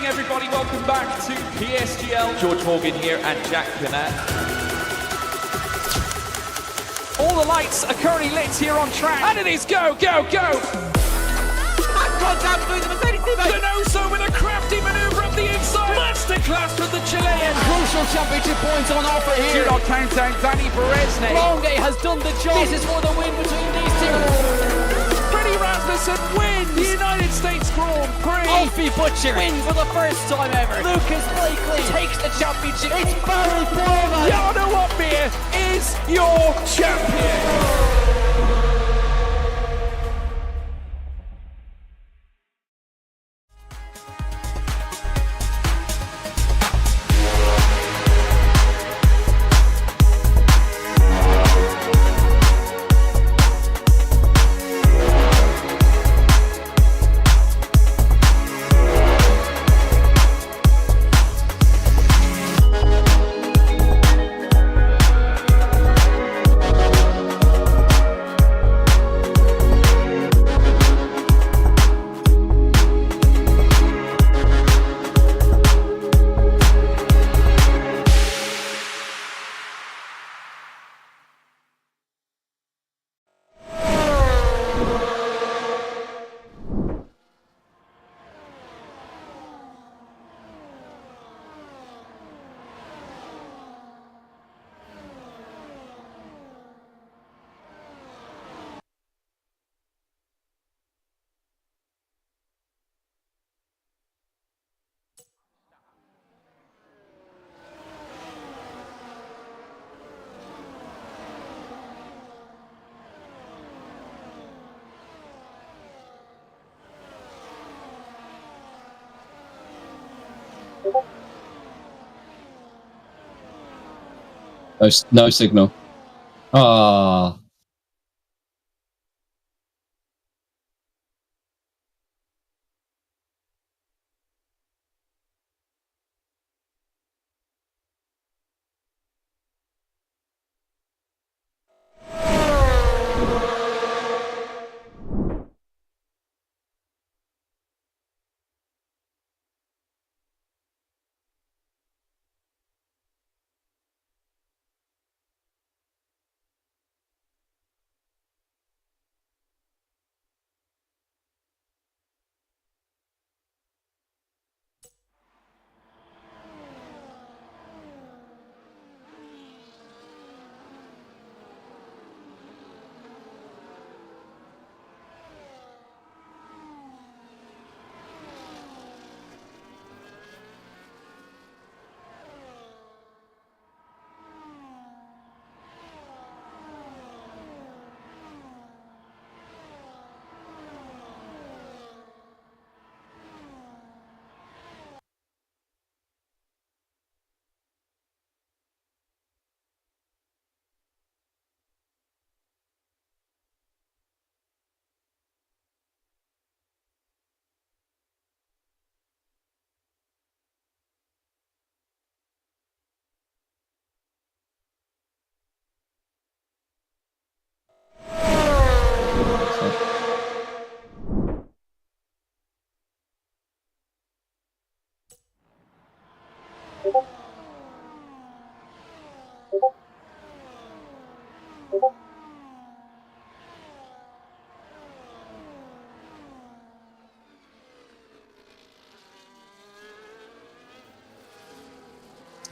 evening, everybody. Welcome back to PSGL. George Morgan here and Jack Connett. All the lights are currently lit here on track, and it is go, go, go! Contact through the Mercedes teammate. Denoso with a crafty manoeuvre up the inside. Masterclass from the Chilean. Crucial championship points on offer here. Do not count down Danny Berezne. Longe has done the job. This is for the win between these two. Freddie Rasmussen wins the United States Grand Prix. Alfie Butcher wins for the first time ever. Lucas Blakely takes the championship. It's Barry Foreman. Jarno Opmeer is your champion. No signal. Ah.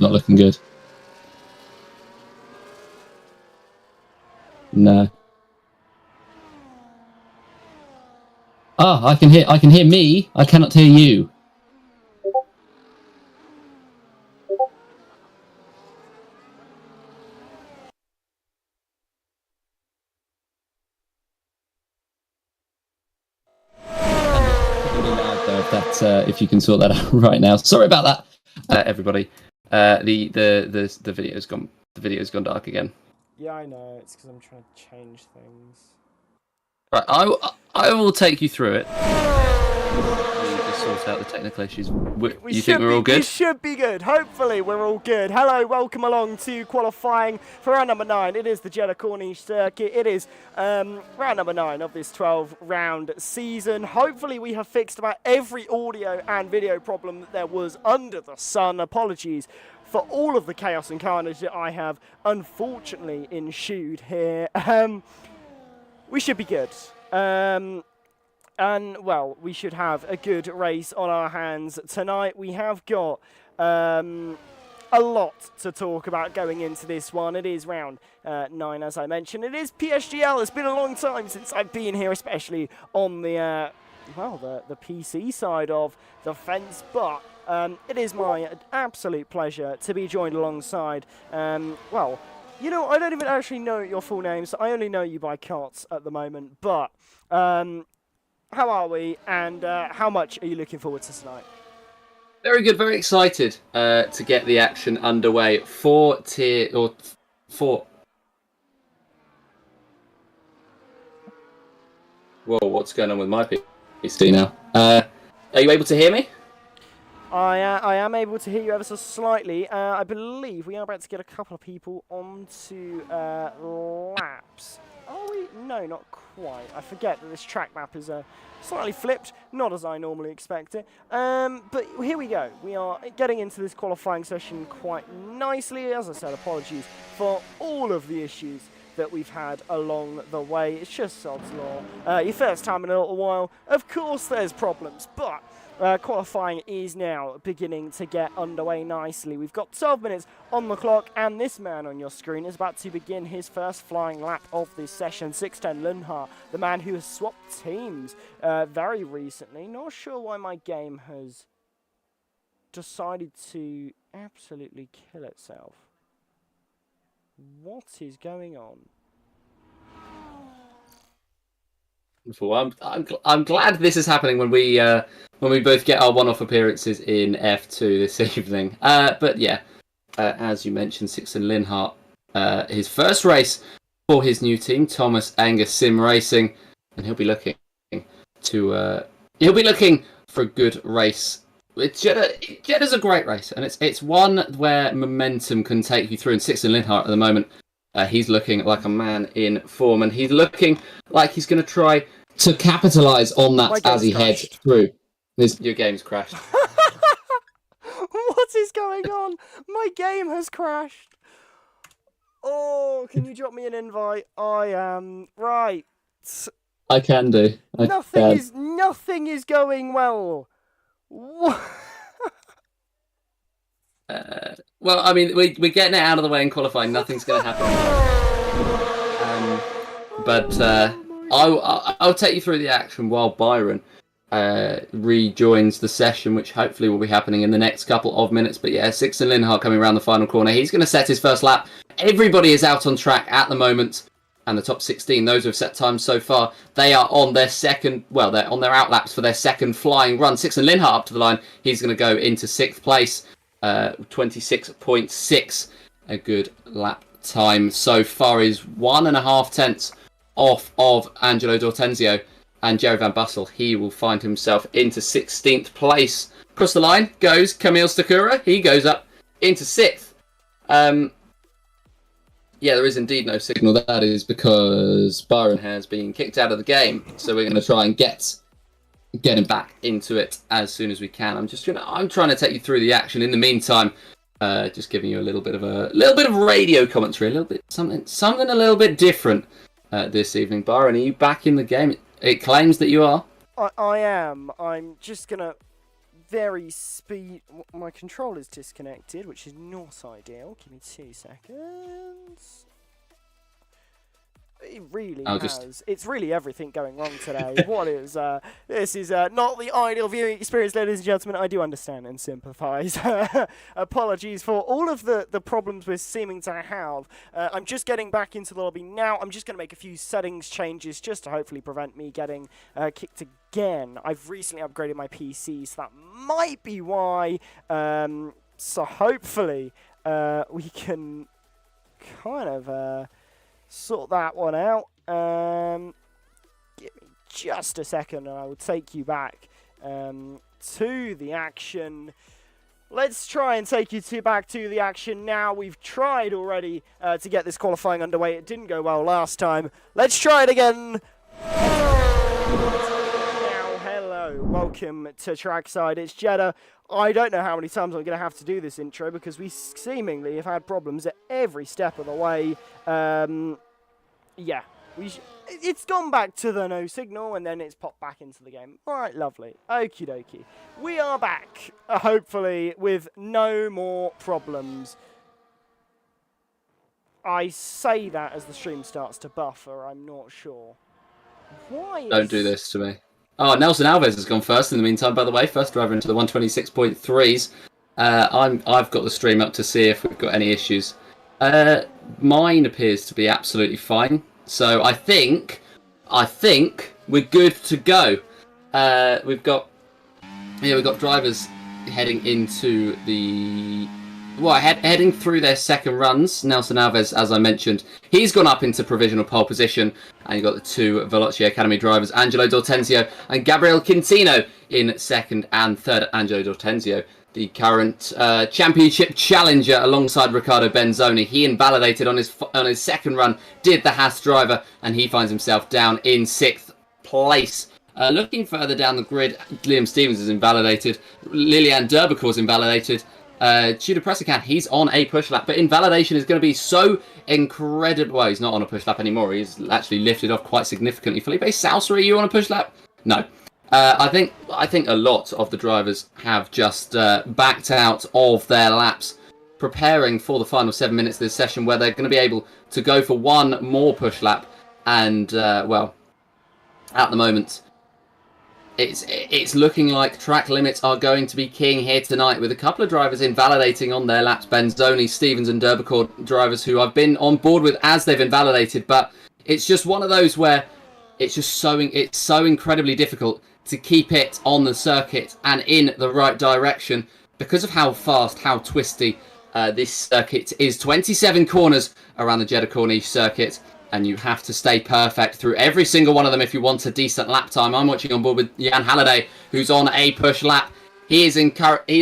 Not looking good. No. Ah, I can hear me. I cannot hear you. If you can sort that out right now. Sorry about that, everybody. The video's gone dark again. Yeah, I know. It's because I'm trying to change things. Right, I will take you through it. We just sort out the technical issues. You think we're all good? We should be good. Hopefully, we're all good. Hello, welcome along to qualifying for round number 9. It is the Jeddah Corniche circuit. It is round number 9 of this 12-round season. Hopefully, we have fixed about every audio and video problem that there was under the sun. Apologies for all of the chaos and carnage that I have unfortunately ensued here. We should be good. And, well, we should have a good race on our hands tonight. We have got a lot to talk about going into this one. It is round 9, as I mentioned. It is PSGL. It's been a long time since I've been here, especially on the, the PC side of the fence. But it is my absolute pleasure to be joined alongside, you know, I don't even actually know your full names. I only know you by Cots at the moment. But how are we, and how much are you looking forward to tonight? Very good, very excited to get the action underway. 4 tier, or 4... Whoa, what's going on with my PC now? Are you able to hear me? I am able to hear you ever so slightly. I believe we are about to get a couple of people onto laps. Are we? No, not quite. I forget that this track map is slightly flipped, not as I normally expect it. But here we go. We are getting into this qualifying session quite nicely. As I said, apologies for all of the issues that we've had along the way. It's just sod's law. Your first time in a little while, of course there's problems, but qualifying is now beginning to get underway nicely. We've got 12 minutes on the clock, and this man on your screen is about to begin his first flying lap of this session. 610 Lunha, the man who has swapped teams very recently. Not sure why my game has decided to absolutely kill itself. What is going on? I'm glad this is happening when we both get our one-off appearances in F2 this evening. But yeah, as you mentioned, Sixten Linhart, his first race for his new team, Thomas Angus Sim Racing, and he'll be looking for a good race. Jeddah's a great race, and it's one where momentum can take you through. And Sixten Linhart at the moment, he's looking like a man in form, and he's looking like he's going to try to capitalise on that as he heads through. Your game's crashed. What is going on? My game has crashed. Oh, can you drop me an invite? I am right. I can do. Nothing is going well. What? Well, I mean, we're getting it out of the way in qualifying. Nothing's going to happen. I'll take you through the action while Byron rejoins the session, which hopefully will be happening in the next couple of minutes. But yeah, Sixten Linhart coming around the final corner. He's going to set his first lap. Everybody is out on track at the moment. And the top 16, those who have set times so far, they are on their second, well, they're on their outlaps for their second flying run. Sixten Linhart up to the line. He's going to go into 6th place. 26.6, a good lap time so far. Is 1.5 tenths off of Angelo D'Ortenzio and Jerry Van Bussel. He will find himself into 16th place. Across the line goes Camille Stakura. He goes up into 6th. Yeah, there is indeed no signal. That is because Byron has been kicked out of the game. So we're going to try and get him back into it as soon as we can. I'm trying to take you through the action. In the meantime, just giving you a little bit of radio commentary, a little bit something a little bit different this evening. Byron, are you back in the game? It claims that you are. I am. I'm just gonna my controller's disconnected, which is not ideal. Give me 2 seconds. It really has. It's really everything going wrong today. This is not the ideal viewing experience, ladies and gentlemen. I do understand and sympathise. Apologies for all of the problems we're seeming to have. I'm just getting back into the lobby now. I'm just going to make a few settings changes just to hopefully prevent me getting kicked again. I've recently upgraded my PC, so that might be why. So hopefully we can kind of sort that one out. just a second and I will take you back to the action. Let's try and take you back to the action now. We've tried already to get this qualifying underway. It didn't go well last time. Let's try it again. Now, hello. Welcome to Trackside. It's Jeddah. I don't know how many times I'm going to have to do this intro because we seemingly have had problems at every step of the way. Yeah. It's gone back to the no signal and then it's popped back into the game. All right, lovely. Okie dokie. We are back, hopefully, with no more problems. I say that as the stream starts to buffer. I'm not sure. Why? Don't do this to me. Oh, Nelson Alves has gone first in the meantime, by the way. First driver into the 126.3s. I've got the stream up to see if we've got any issues. Mine appears to be absolutely fine. So I think we're good to go. We've got drivers heading into heading through their second runs. Nelson Alves, as I mentioned, he's gone up into provisional pole position, and you've got the two Veloci Academy drivers, Angelo D'Ortenzio and Gabriel Quintino, in second and third. Angelo D'Ortenzio, the current championship challenger, alongside Riccardo Benzoni. He invalidated on his second run, did the Haas driver, and he finds himself down in 6th place. Looking further down the grid, Liam Stevens is invalidated. Lilian Derbacourt is invalidated. Tudor Pressacan, he's on a push lap, but invalidation is going to be so incredible. Well, he's not on a push lap anymore. He's actually lifted off quite significantly. Felipe Saucer, are you on a push lap? No. I think a lot of the drivers have just backed out of their laps, preparing for the final 7 minutes of this session, where they're going to be able to go for one more push lap. And well, at the moment, it's looking like track limits are going to be king here tonight, with a couple of drivers invalidating on their laps. Benzoni, Stevens, and Derbacourt, drivers who I've been on board with as they've invalidated, but it's just one of those where it's so incredibly difficult to keep it on the circuit and in the right direction because of how fast, how twisty this circuit is. 27 corners around the Jeddah Corniche circuit, and you have to stay perfect through every single one of them if you want a decent lap time. I'm watching on board with Jan Halliday, who's on a push lap. He is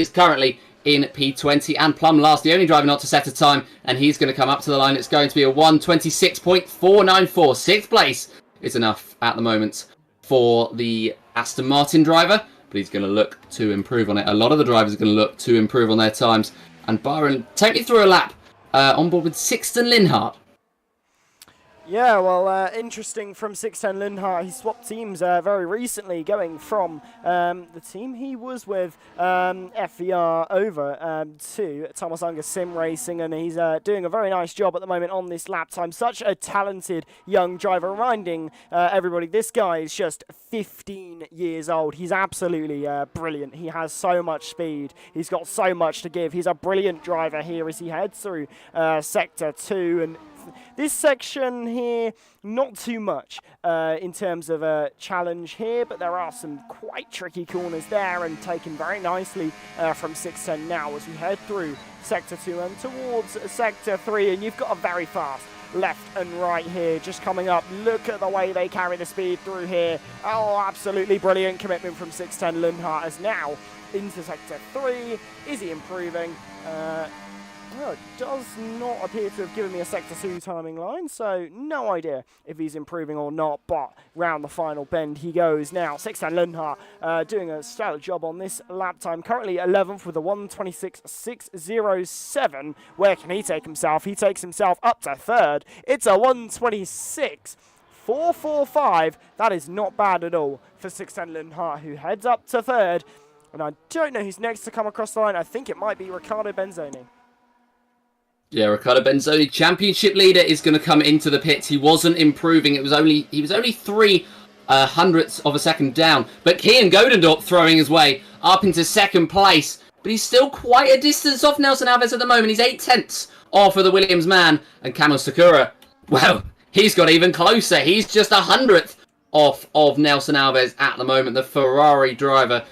currently in P20, and Plum last, the only driver not to set a time, and he's going to come up to the line. It's going to be a 1:26.494. 6th place is enough at the moment for the Aston Martin driver, but he's going to look to improve on it. A lot of the drivers are going to look to improve on their times. And Byron, take me through a lap on board with Sixten Linhart. Yeah, well, interesting from Sixten Linhart. He swapped teams very recently, going from the team he was with, FVR, over to Thomas Unger Sim Racing, and he's doing a very nice job at the moment on this lap time. Such a talented young driver, reminding everybody, this guy is just 15 years old. He's absolutely brilliant. He has so much speed. He's got so much to give. He's a brilliant driver here as he heads through Sector 2, and this section here, not too much in terms of a challenge here, but there are some quite tricky corners there, and taken very nicely from 610 now as we head through Sector 2 and towards Sector 3, and you've got a very fast left and right here just coming up. Look at the way they carry the speed through here. Oh, absolutely brilliant commitment from 610 Linhart as now into Sector 3. Is he improving? Well, it does not appear to have given me a Sector 2 timing line, so no idea if he's improving or not, but round the final bend he goes now. Sixten Linhart doing a stellar job on this lap time, currently 11th with a 1:26.607. Where can he take himself? He takes himself up to 3rd. It's a 1:26.445. That is not bad at all for Sixten Linhart, who heads up to 3rd. And I don't know who's next to come across the line. I think it might be Riccardo Benzoni. Yeah, Riccardo Benzoni, championship leader, is going to come into the pits. He wasn't improving. He was only 3 hundredths of a second down. But Kian Godendorp throwing his way up into 2nd place. But he's still quite a distance off Nelson Alves at the moment. He's 8 tenths off of the Williams man. And Kamil Sakura, well, he's got even closer. He's just 100th off of Nelson Alves at the moment. The Ferrari driver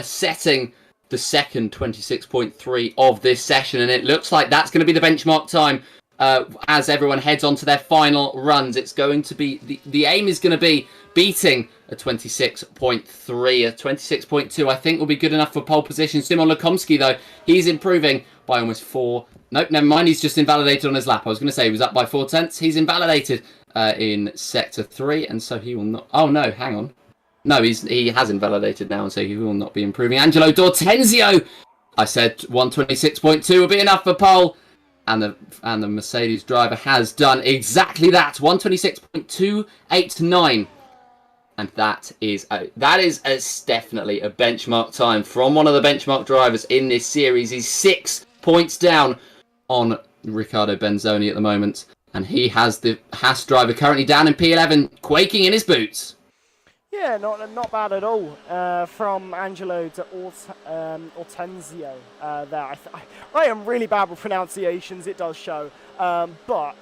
setting the second 26.3 of this session, and it looks like that's going to be the benchmark time as everyone heads on to their final runs. It's going to be, the aim is going to be beating a 26.3, a 26.2, I think will be good enough for pole position. Simon Lukomski, though, he's improving by almost 4. Nope, never mind, he's just invalidated on his lap. I was going to say he was up by 4 tenths. He's invalidated in sector 3, and so he will not... Oh, no, hang on. No, he has invalidated now, and so he will not be improving. Angelo D'Ortenzio! I said 126.2 will be enough for pole. And the Mercedes driver has done exactly that. 126.289. And that is definitely a benchmark time from one of the benchmark drivers in this series. He's 6 points down on Riccardo Benzoni at the moment. And he has the Haas driver currently down in P11, quaking in his boots. Yeah, not bad at all from Angelo to Ortenzio there. I am really bad with pronunciations, it does show. But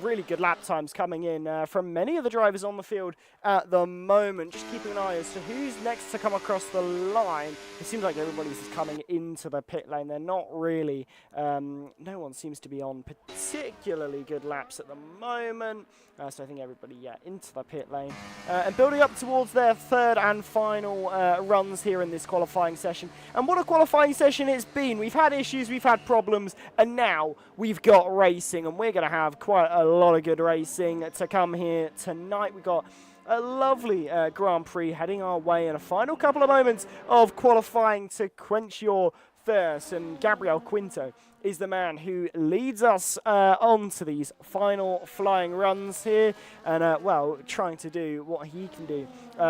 really good lap times coming in from many of the drivers on the field at the moment. Just keeping an eye as to who's next to come across the line. It seems like everybody's coming into the pit lane. They're not really, no one seems to be on particularly good laps at the moment. So I think everybody, into the pit lane. And building up towards their third and final runs here in this qualifying session. And what a qualifying session it's been. We've had issues, we've had problems, and now we've got racing. And we're going to have quite a lot of good racing to come here tonight. We've got a lovely Grand Prix heading our way in a final couple of moments of qualifying to quench your thirst. And Gabriel Quinto is the man who leads us on to these final flying runs here. And, well, trying to do what he can do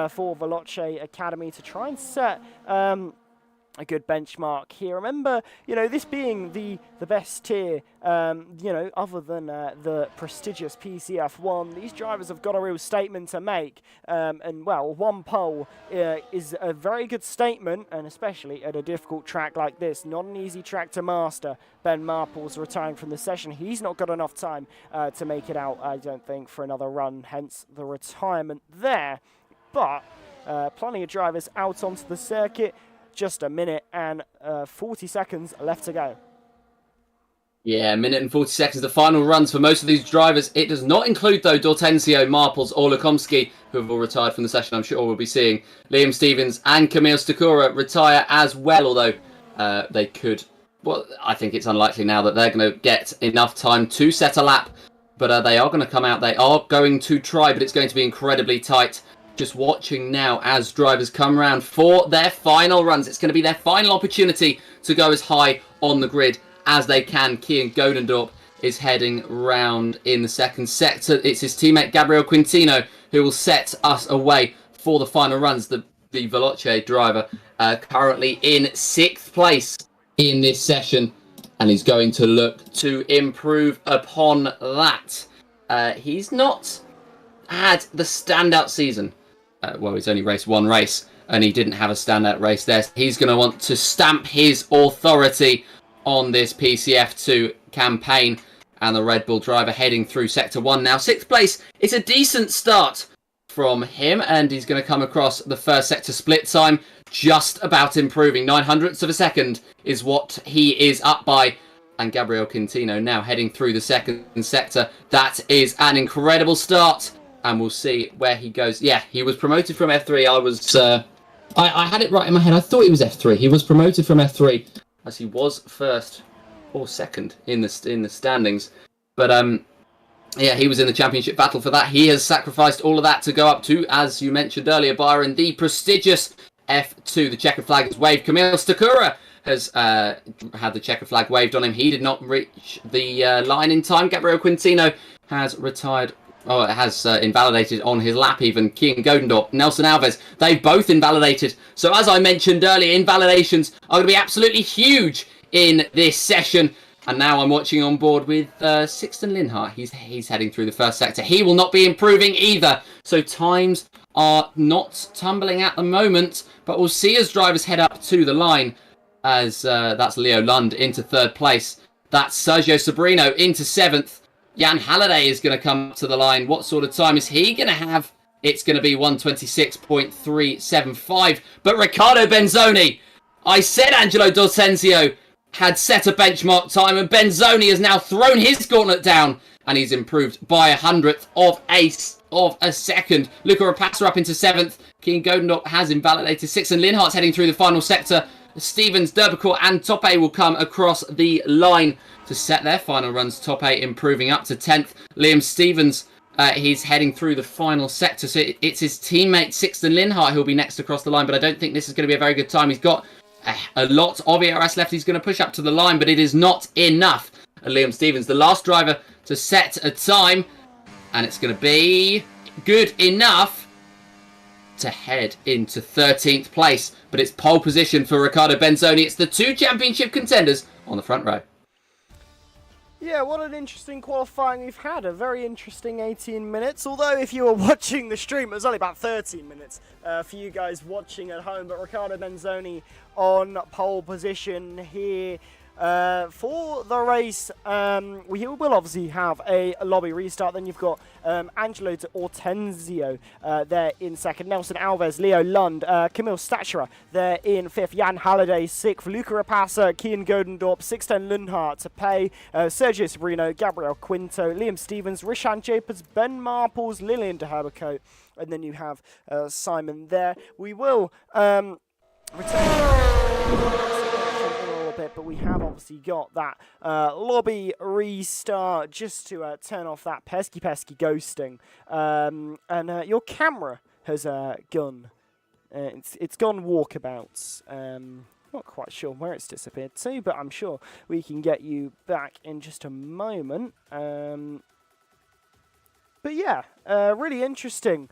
for Veloce Academy to try and set a good benchmark here. Remember, this being the best tier, other than the prestigious PCF1, these drivers have got a real statement to make. And, well, one pole is a very good statement, and especially at a difficult track like this. Not an easy track to master. Ben Marple's retiring from the session. He's not got enough time to make it out, I don't think, for another run, hence the retirement there. But plenty of drivers out onto the circuit. Just a minute and 40 seconds left to go. Yeah, a minute and 40 seconds. The final runs for most of these drivers. It does not include, though, D'Ortenzio, Marples, or Lukomski, who have all retired from the session. I'm sure we'll be seeing Liam Stevens and Camille Stakura retire as well, although they could... Well, I think it's unlikely now that they're going to get enough time to set a lap. But they are going to come out. They are going to try, but it's going to be incredibly tight. Just watching now as drivers come around for their final runs. It's going to be their final opportunity to go as high on the grid as they can. Kian Godendorp is heading round in the second sector. It's his teammate Gabriel Quintino who will set us away for the final runs. The Veloce driver currently in 6th place in this session, and he's going to look to improve upon that. He's not had the standout season. Well, he's only raced one race, and he didn't have a standout race there. He's going to want to stamp his authority on this PCF2 campaign. And the Red Bull driver heading through Sector 1 now. 6th place, it's a decent start from him, and he's going to come across the first sector split time. Just about improving. 900ths of a second is what he is up by. And Gabriel Quintino now heading through the second sector. That is an incredible start. And we'll see where he goes. Yeah, he was promoted from F3. I had it right in my head. I thought he was F3. He was promoted from F3 as he was first or second in the standings. But yeah, he was in the championship battle for that. He has sacrificed all of that to go up to, as you mentioned earlier, Byron, the prestigious F2. The checkered flag is waved. Camille Stakura has had the checker flag waved on him. He did not reach the line in time. Gabriel Quintino has retired. Oh, it has invalidated on his lap even. Kian Godendorp, Nelson Alves, they've both invalidated. So as I mentioned earlier, invalidations are going to be absolutely huge in this session. And now I'm watching on board with Sixten Linhart. He's heading through the first sector. He will not be improving either. So times are not tumbling at the moment. But we'll see as drivers head up to the line. As that's Leo Lund into 3rd place. That's Sergio Sobrino into 7th. Jan Halliday is going to come to the line. What sort of time is he going to have? It's going to be 126.375. But Riccardo Benzoni, I said Angelo D'Ortenzio had set a benchmark time, and Benzoni has now thrown his gauntlet down, and he's improved by a 100th of a second. Luca Rapace up into 7th. King Godendorp has invalidated 6th, and Linhart's heading through the final sector. Stevens, Derbicourt and Tope will come across the line to set their final runs. Tope improving up to 10th. Liam Stevens, he's heading through the final sector. So it's his teammate Sixten Linhart who'll be next across the line, but I don't think this is going to be a very good time. He's got a lot of ERS left. He's going to push up to the line, but it is not enough. And Liam Stevens, the last driver to set a time, and it's going to be good enough to head into 13th place. But it's pole position for Riccardo Benzoni. It's the 2 championship contenders on the front row. Yeah, what an interesting qualifying we've had. A very interesting 18 minutes. Although if you were watching the stream, it was only about 13 minutes for you guys watching at home. But Riccardo Benzoni on pole position here. For the race, we will obviously have a lobby restart. Then you've got Angelo Ortenzio there in 2nd, Nelson Alves, Leo Lund, Camille Stachera there in 5th, Jan Halliday 6th, Luca Rapace, Kian Godendorp, Sixten Linhart, Tapei, Sergio Sabrino, Gabriel Quinto, Liam Stevens, Rishan Japers, Ben Marples, Lillian de Herbicote, and then you have Simon there. We will return bit, but we have obviously got that lobby restart just to turn off that pesky ghosting, and your camera has gone it's gone walkabouts. Not quite sure where it's disappeared to, but I'm sure we can get you back in just a moment. But yeah, really interesting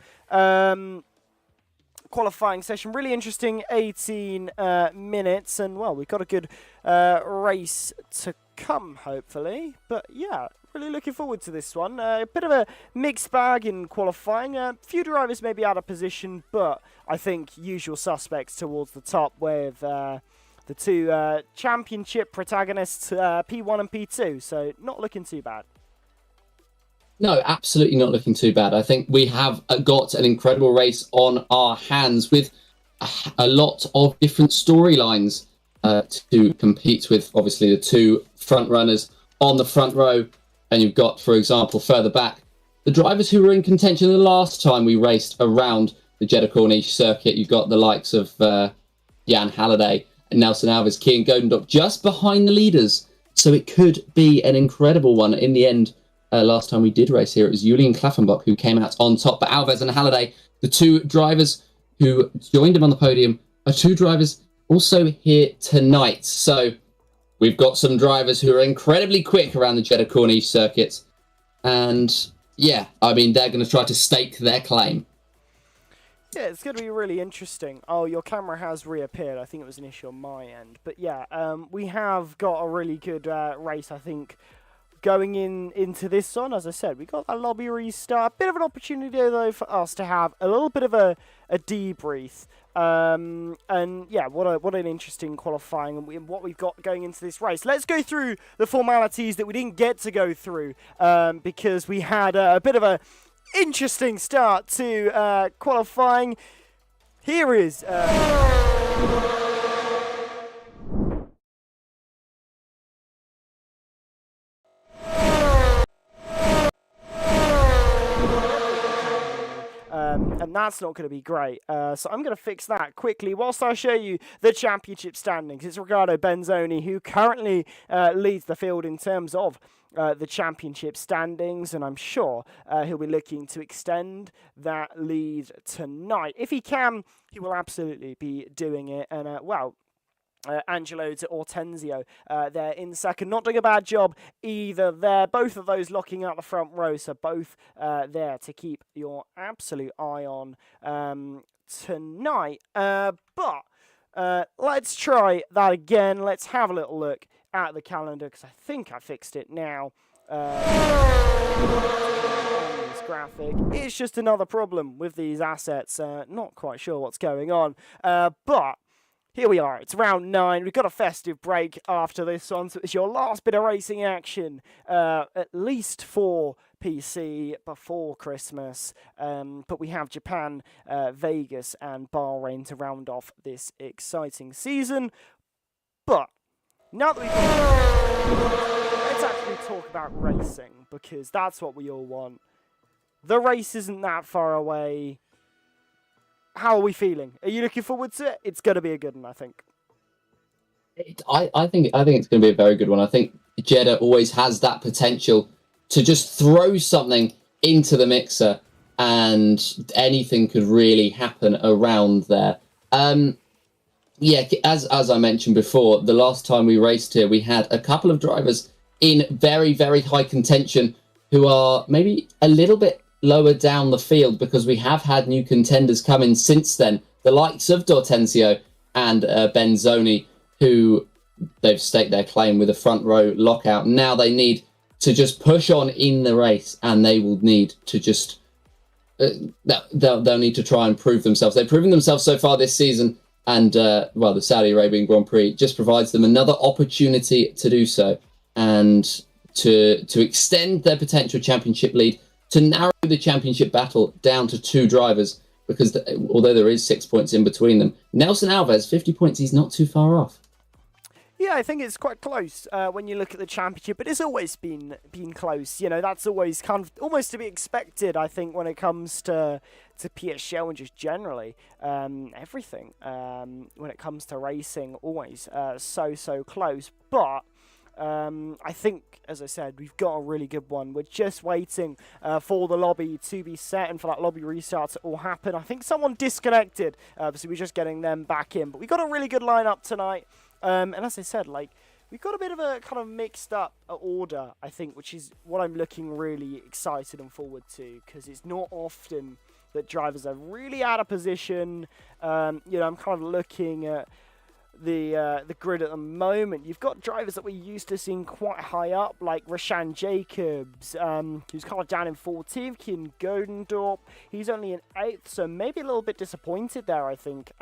qualifying session, really interesting 18 minutes, and well, we've got a good race to come, hopefully. But yeah, really looking forward to this one. A bit of a mixed bag in qualifying. A few drivers maybe out of position, but I think usual suspects towards the top with the 2 championship protagonists, P1 and P2, so not looking too bad. No, absolutely not looking too bad. I think we have got an incredible race on our hands with a lot of different storylines to compete with. Obviously, the 2 front runners on the front row. And you've got, for example, further back, the drivers who were in contention the last time we raced around the Jeddah Corniche circuit. You've got the likes of Jan Halliday and Nelson Alves, Kian Godendorp just behind the leaders. So it could be an incredible one in the end. Last time we did race here, it was Julian Klaffenbach who came out on top. But Alves and Halliday, the 2 drivers who joined him on the podium, are 2 drivers also here tonight. So we've got some drivers who are incredibly quick around the Jeddah Corniche circuit. And yeah, I mean, they're going to try to stake their claim. Yeah, it's going to be really interesting. Oh, your camera has reappeared. I think it was an issue on my end. But yeah, we have got a really good race, I think, going into this one. As I said, we got that lobby restart. Bit of an opportunity though for us to have a little bit of a debrief. And yeah, what an interesting qualifying and what we've got going into this race. Let's go through the formalities that we didn't get to go through because we had a bit of a interesting start to qualifying. Here is and that's not going to be great. So I'm going to fix that quickly whilst I show you the championship standings. It's Riccardo Benzoni who currently leads the field in terms of the championship standings, and I'm sure he'll be looking to extend that lead tonight. If he can, he will absolutely be doing it. And well, Angelo Ortenzio there in 2nd, not doing a bad job either there. Both of those locking out the front row, so both there to keep your absolute eye on tonight. But let's try that again. Let's have a little look at the calendar because I think I fixed it now. This graphic, it's just another problem with these assets. Not quite sure what's going on, but here we are. It's round 9. We've got a festive break after this one, so it's your last bit of racing action, at least for PC before Christmas. But we have Japan, Vegas, and Bahrain to round off this exciting season. But now that we've let's actually talk about racing, because that's what we all want. The race isn't that far away. How are we feeling? Are you looking forward to it? It's going to be a good one, I think. I think it's going to be a very good one. I think Jeddah always has that potential to just throw something into the mixer, and anything could really happen around there. Yeah, as I mentioned before, the last time we raced here, we had a couple of drivers in very, very high contention who are maybe a little bit lower down the field, because we have had new contenders come in since then. The likes of Dortenzio and Benzoni, who they've staked their claim with a front row lockout. Now they need to just push on in the race, and they will need to just they'll need to try and prove themselves. They've proven themselves so far this season, and well, the Saudi Arabian Grand Prix just provides them another opportunity to do so, and to extend their potential championship lead, to narrow the championship battle down to 2 drivers, because although there is 6 points in between them, Nelson Alves, 50 points, he's not too far off. Yeah, I think it's quite close when you look at the championship, but it's always been close. You know, that's always kind of almost to be expected, I think, when it comes to PSGL and just generally everything. When it comes to racing, always so close. But I think, as I said, we've got a really good one. We're just waiting for the lobby to be set and for that lobby restart to all happen. I think someone disconnected, so we're just getting them back in. But we've got a really good lineup tonight. And as I said, like, we've got a bit of a kind of mixed up order, I think, which is what I'm looking really excited and forward to, because it's not often that drivers are really out of position. You know, I'm kind of looking at the grid at the moment. You've got drivers that we're used to seeing quite high up, like Rashan Jacobs, who's kind of down in 14th, Kian Godendorp. He's only in 8th, so maybe a little bit disappointed there, I think,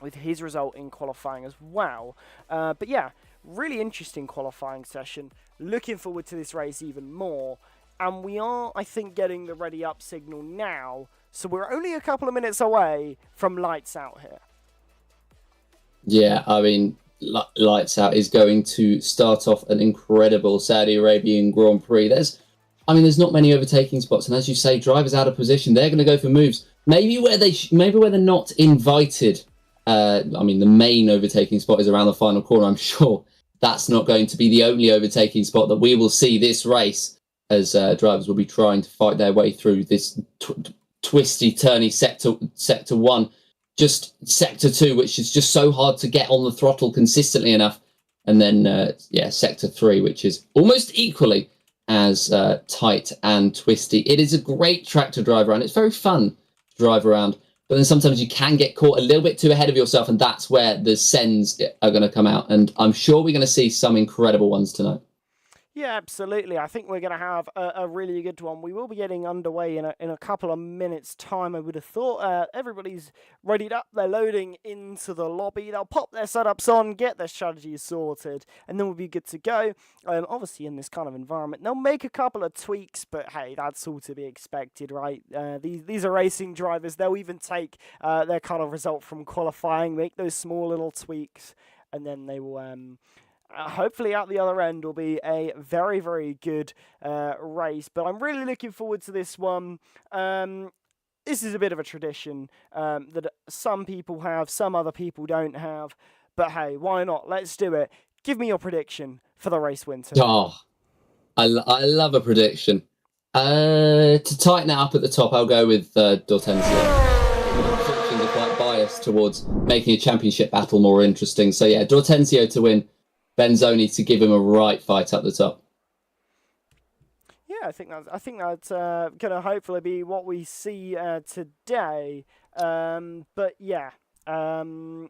with his result in qualifying as well. But yeah, really interesting qualifying session. Looking forward to this race even more. And we are, I think, getting the ready up signal now. So we're only a couple of minutes away from lights out here. Yeah, I mean, lights out is going to start off an incredible Saudi Arabian Grand Prix. There's not many overtaking spots. And as you say, drivers out of position, they're going to go for moves. Maybe where they're not invited. I mean, the main overtaking spot is around the final corner. I'm sure that's not going to be the only overtaking spot that we will see this race, as drivers will be trying to fight their way through this twisty, turny sector 1, just sector 2, which is just so hard to get on the throttle consistently enough, and then sector 3, which is almost equally as tight and twisty. It is a great track to drive around. It's very fun to drive around. But then sometimes you can get caught a little bit too ahead of yourself, and that's where the sends are going to come out. And I'm sure we're going to see some incredible ones tonight. Yeah, absolutely. I think we're going to have a really good one. We will be getting underway in a couple of minutes' time, I would have thought. Everybody's readied up. They're loading into the lobby. They'll pop their setups on, get their strategies sorted, and then we'll be good to go. Obviously, in this kind of environment, they'll make a couple of tweaks, but hey, that's all to be expected, right? These are racing drivers. They'll even take their kind of result from qualifying, make those small little tweaks, and then they will... hopefully out the other end will be a very, very good race. But I'm really looking forward to this one. This is a bit of a tradition that some people have, some other people don't have. But hey, why not? Let's do it. Give me your prediction for the race win tonight. Oh, I love a prediction. To tighten it up at the top, I'll go with Dortenzio. Predictions are quite biased towards making a championship battle more interesting. So yeah, Dortenzio to win. Benzoni to give him a right fight up the top. Yeah, I think that's going to hopefully be what we see today. But yeah, it's going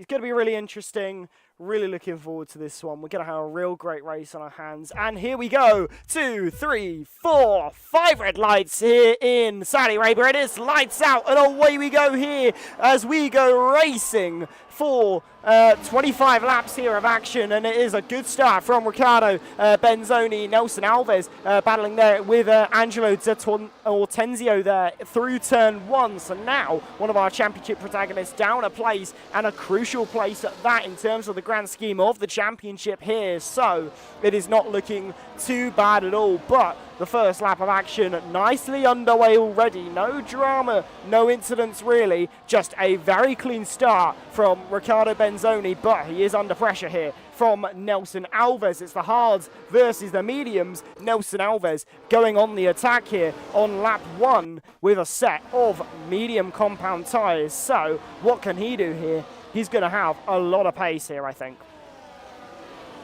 to be really interesting. Really looking forward to this one. We're going to have a real great race on our hands. And here we go. 2, 3, 4, 5 red lights here in Saudi Arabia. It is lights out and away we go here as we go racing for 25 laps here of action, and it is a good start from Riccardo Benzoni, Nelson Alves battling there with Angelo Ortenzio there through turn 1. So now one of our championship protagonists down a place, and a crucial place at that in terms of the grand scheme of the championship here, so it is not looking too bad at all. But the first lap of action nicely underway already. No drama, no incidents really, just a very clean start from Riccardo Benzoni, but he is under pressure here from Nelson Alves. It's the hards versus the mediums. Nelson Alves going on the attack here on lap 1 with a set of medium compound tyres. So what can he do here? He's going to have a lot of pace here, I think.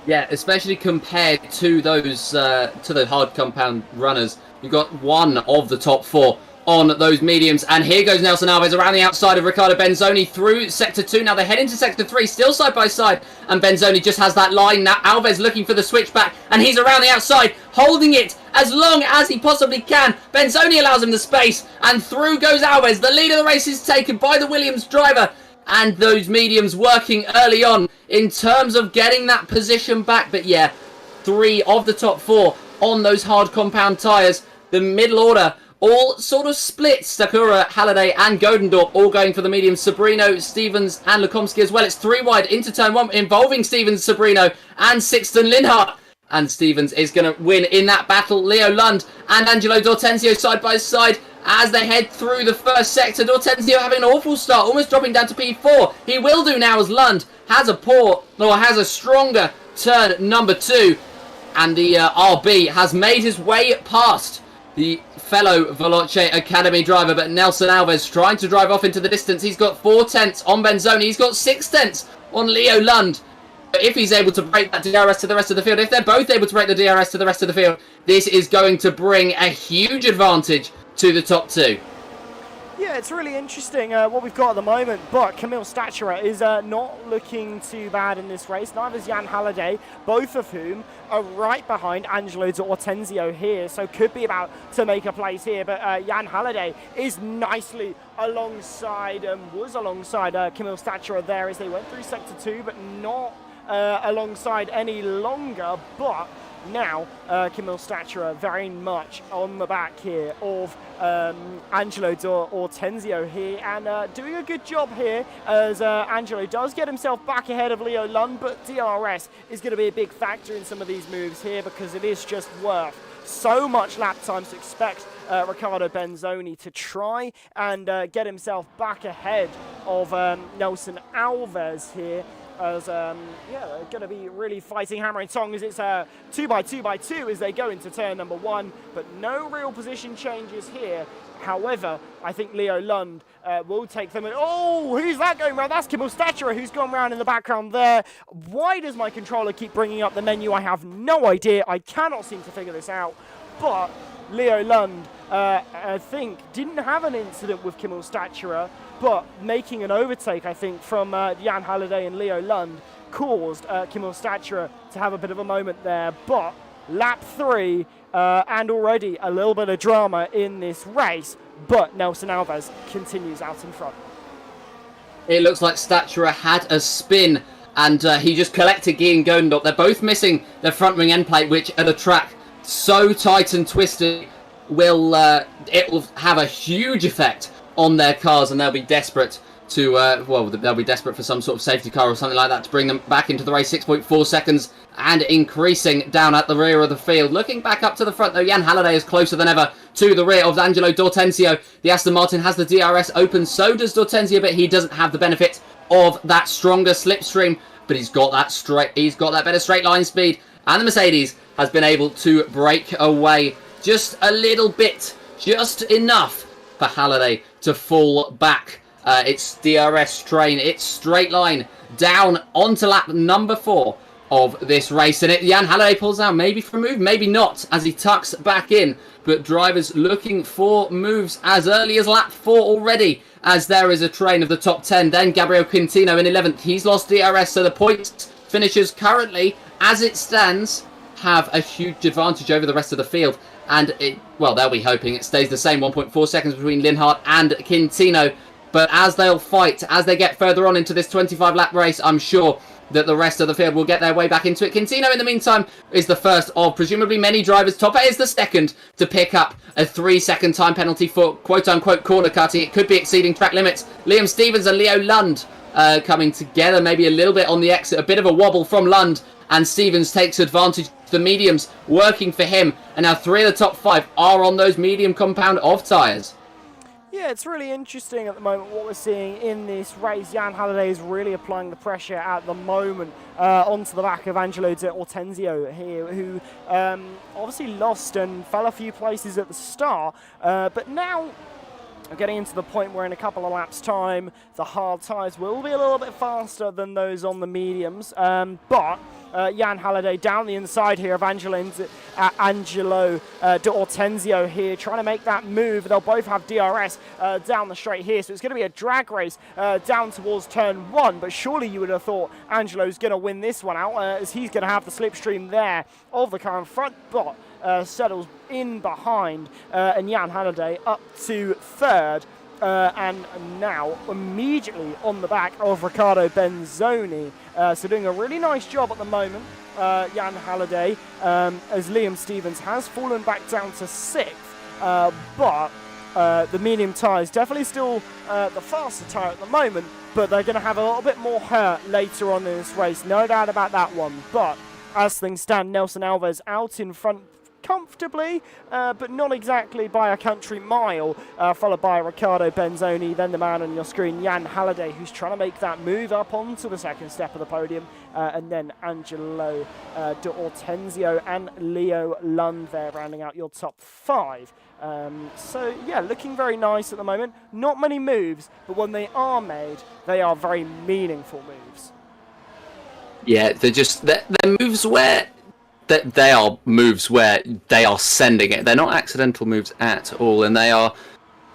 Yeah, especially compared to those to the hard compound runners. You've got one of the top 4 on those mediums, and here goes Nelson Alves around the outside of Riccardo Benzoni through sector 2. Now they head into sector 3, still side by side, and Benzoni just has that line. Now Alves looking for the switchback, and he's around the outside, holding it as long as he possibly can. Benzoni allows him the space, and through goes Alves. The lead of the race is taken by the Williams driver, and those mediums working early on in terms of getting that position back. But yeah, 3 of the top 4 on those hard compound tyres. The middle order all sort of split. Sakura, Halliday and Godendorp all going for the mediums. Sabrino, Stevens and Lukomsky as well. It's 3 wide into turn 1 involving Stevens, Sabrino and Sixten Linhart. And Stevens is going to win in that battle. Leo Lund and Angelo D'Ortenzio side by side as they head through the first sector. D'Ortenzio having an awful start, almost dropping down to P4. He will do now as Lund has a stronger turn number 2. And the RB has made his way past the fellow Veloce Academy driver, but Nelson Alves trying to drive off into the distance. He's got 4 tenths on Benzoni. He's got 6 tenths on Leo Lund. But if he's able to break that DRS to the rest of the field, if they're both able to break the DRS to the rest of the field, this is going to bring a huge advantage to the top 2. Yeah, it's really interesting what we've got at the moment, but Camille Stachura is not looking too bad in this race. Neither is Jan Halliday, both of whom are right behind Angelo D'Ortenzio here, so could be about to make a place here. But Jan Halliday is nicely alongside, was alongside Camille Stachura there as they went through sector 2, but not alongside any longer. But now Camille Stachura very much on the back here of Angelo D'Ortenzio here, and doing a good job here as Angelo does get himself back ahead of Leo Lund, but DRS is going to be a big factor in some of these moves here because it is just worth so much lap time to expect Riccardo Benzoni to try and get himself back ahead of Nelson Alves here. As they're going to be really fighting hammer and tong as it's 2x2x2 as they go into turn number 1, but no real position changes here. However, I think Leo Lund will take them. Oh, who's that going around? That's Camille Stachura who's gone around in the background there. Why does my controller keep bringing up the menu? I have no idea. I cannot seem to figure this out. But Leo Lund, I think, didn't have an incident with Camille Stachura, but making an overtake, I think, from Jan Halliday and Leo Lund caused Camille Stachura to have a bit of a moment there. But lap 3, and already a little bit of drama in this race, but Nelson Alves continues out in front. It looks like Stachura had a spin, and he just collected Guy and Godendorp. They're both missing their front wing end plate, which at a track so tight and twisted will have a huge effect on their cars, and they'll be desperate to they'll be desperate for some sort of safety car or something like that to bring them back into the race. 6.4 seconds and increasing down at the rear of the field. Looking back up to the front though, Jan Halliday is closer than ever to the rear of Angelo D'Ortenzio. The Aston Martin has the DRS open, so does D'Ortenzio, but he doesn't have the benefit of that stronger slipstream, but he's got that better straight line speed, and the Mercedes has been able to break away just a little bit, just enough for Halliday to fall back. It's DRS train, it's straight line down onto lap number 4 of this race, and Jan Halliday pulls out, maybe for a move, maybe not, as he tucks back in, but drivers looking for moves as early as lap 4 already, as there is a train of the top 10. Then Gabriel Quintino in 11th, he's lost DRS, so the points finishers currently, as it stands, have a huge advantage over the rest of the field. And they'll be hoping it stays the same, 1.4 seconds between Linhart and Quintino. But as they'll fight, as they get further on into this 25-lap race, I'm sure that the rest of the field will get their way back into it. Quintino, in the meantime, is the first of presumably many drivers. Topper is the second to pick up a 3-second time penalty for quote-unquote corner cutting. It could be exceeding track limits. Liam Stevens and Leo Lund coming together, maybe a little bit on the exit. A bit of a wobble from Lund, and Stevens takes advantage. The mediums working for him, and now 3 of the top 5 are on those medium compound of tyres. Yeah, it's really interesting at the moment what we're seeing in this race. Jan Halliday is really applying the pressure at the moment onto the back of Angelo De Ortenzio here, who obviously lost and fell a few places at the start, but now getting into the point where in a couple of laps' time, the hard tyres will be a little bit faster than those on the mediums, but Jan Halliday down the inside here of Angelo De Ortenzio here, trying to make that move. They'll both have DRS down the straight here, so it's going to be a drag race down towards turn 1, but surely you would have thought Angelo's going to win this one out, as he's going to have the slipstream there of the car in front, but settles in behind, and Jan Halliday up to 3rd, and now immediately on the back of Riccardo Benzoni. So doing a really nice job at the moment, Jan Halliday, as Liam Stevens has fallen back down to 6th, but the medium tyres definitely still the faster tyre at the moment, but they're going to have a little bit more hurt later on in this race, no doubt about that one. But as things stand, Nelson Alves out in front comfortably, but not exactly by a country mile, followed by Riccardo Benzoni, then the man on your screen, Jan Halliday, who's trying to make that move up onto the second step of the podium, and then Angelo De Ortenzio and Leo Lund there rounding out your top 5. So yeah, looking very nice at the moment. Not many moves, but when they are made, they are very meaningful moves. Yeah, they're moves where they are moves where they are sending it. They're not accidental moves at all, and they are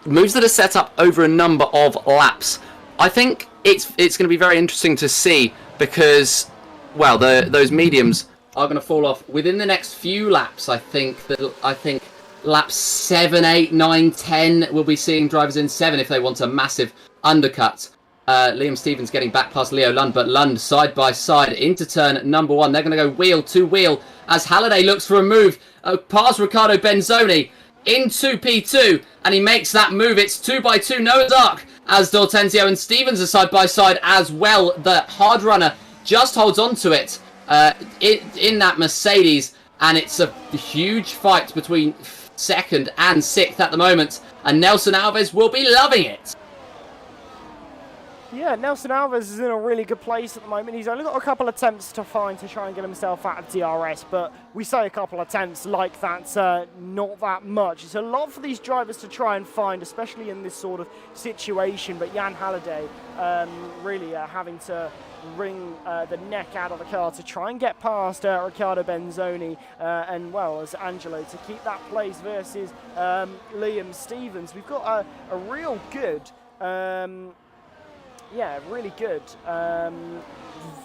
moves that are set up over a number of laps. I think it's going to be very interesting to see because, well, those mediums are going to fall off within the next few laps. I think laps 7, 8, 9, 10 we'll be seeing drivers in 7 if they want a massive undercut. Liam Stevens getting back past Leo Lund, but Lund side by side into turn number 1. They're going to go wheel to wheel as Halliday looks for a move past Riccardo Benzoni into P2, and he makes that move. It's 2x2 Noah's Ark as D'Ortenzio and Stevens are side by side as well. The hard runner just holds on to it in that Mercedes, and it's a huge fight between 2nd and 6th at the moment, and Nelson Alves will be loving it. Yeah, Nelson Alves is in a really good place at the moment. He's only got a couple of attempts to try and get himself out of DRS, but we say a couple of attempts like that's not that much. It's a lot for these drivers to try and find, especially in this sort of situation, but Jan Halliday really having to wring the neck out of the car to try and get past Riccardo Benzoni and, well, as Angelo to keep that place versus Liam Stevens. We've got a real good... really good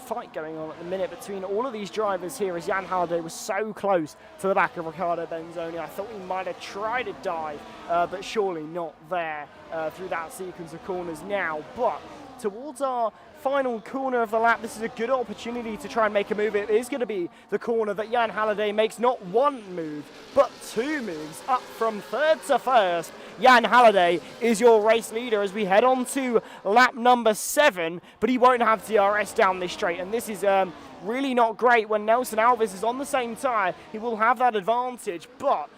fight going on at the minute between all of these drivers here, as Jan Halliday was so close to the back of Riccardo Benzoni. I thought he might have tried to dive, but surely not there through that sequence of corners now. But towards our final corner of the lap, this is a good opportunity to try and make a move. It is going to be the corner that Jan Halliday makes not one move, but 2 moves up from 3rd to 1st. Jan Halliday is your race leader as we head on to lap number 7, but he won't have DRS down this straight, and this is really not great when Nelson Alves is on the same tyre. He will have that advantage, but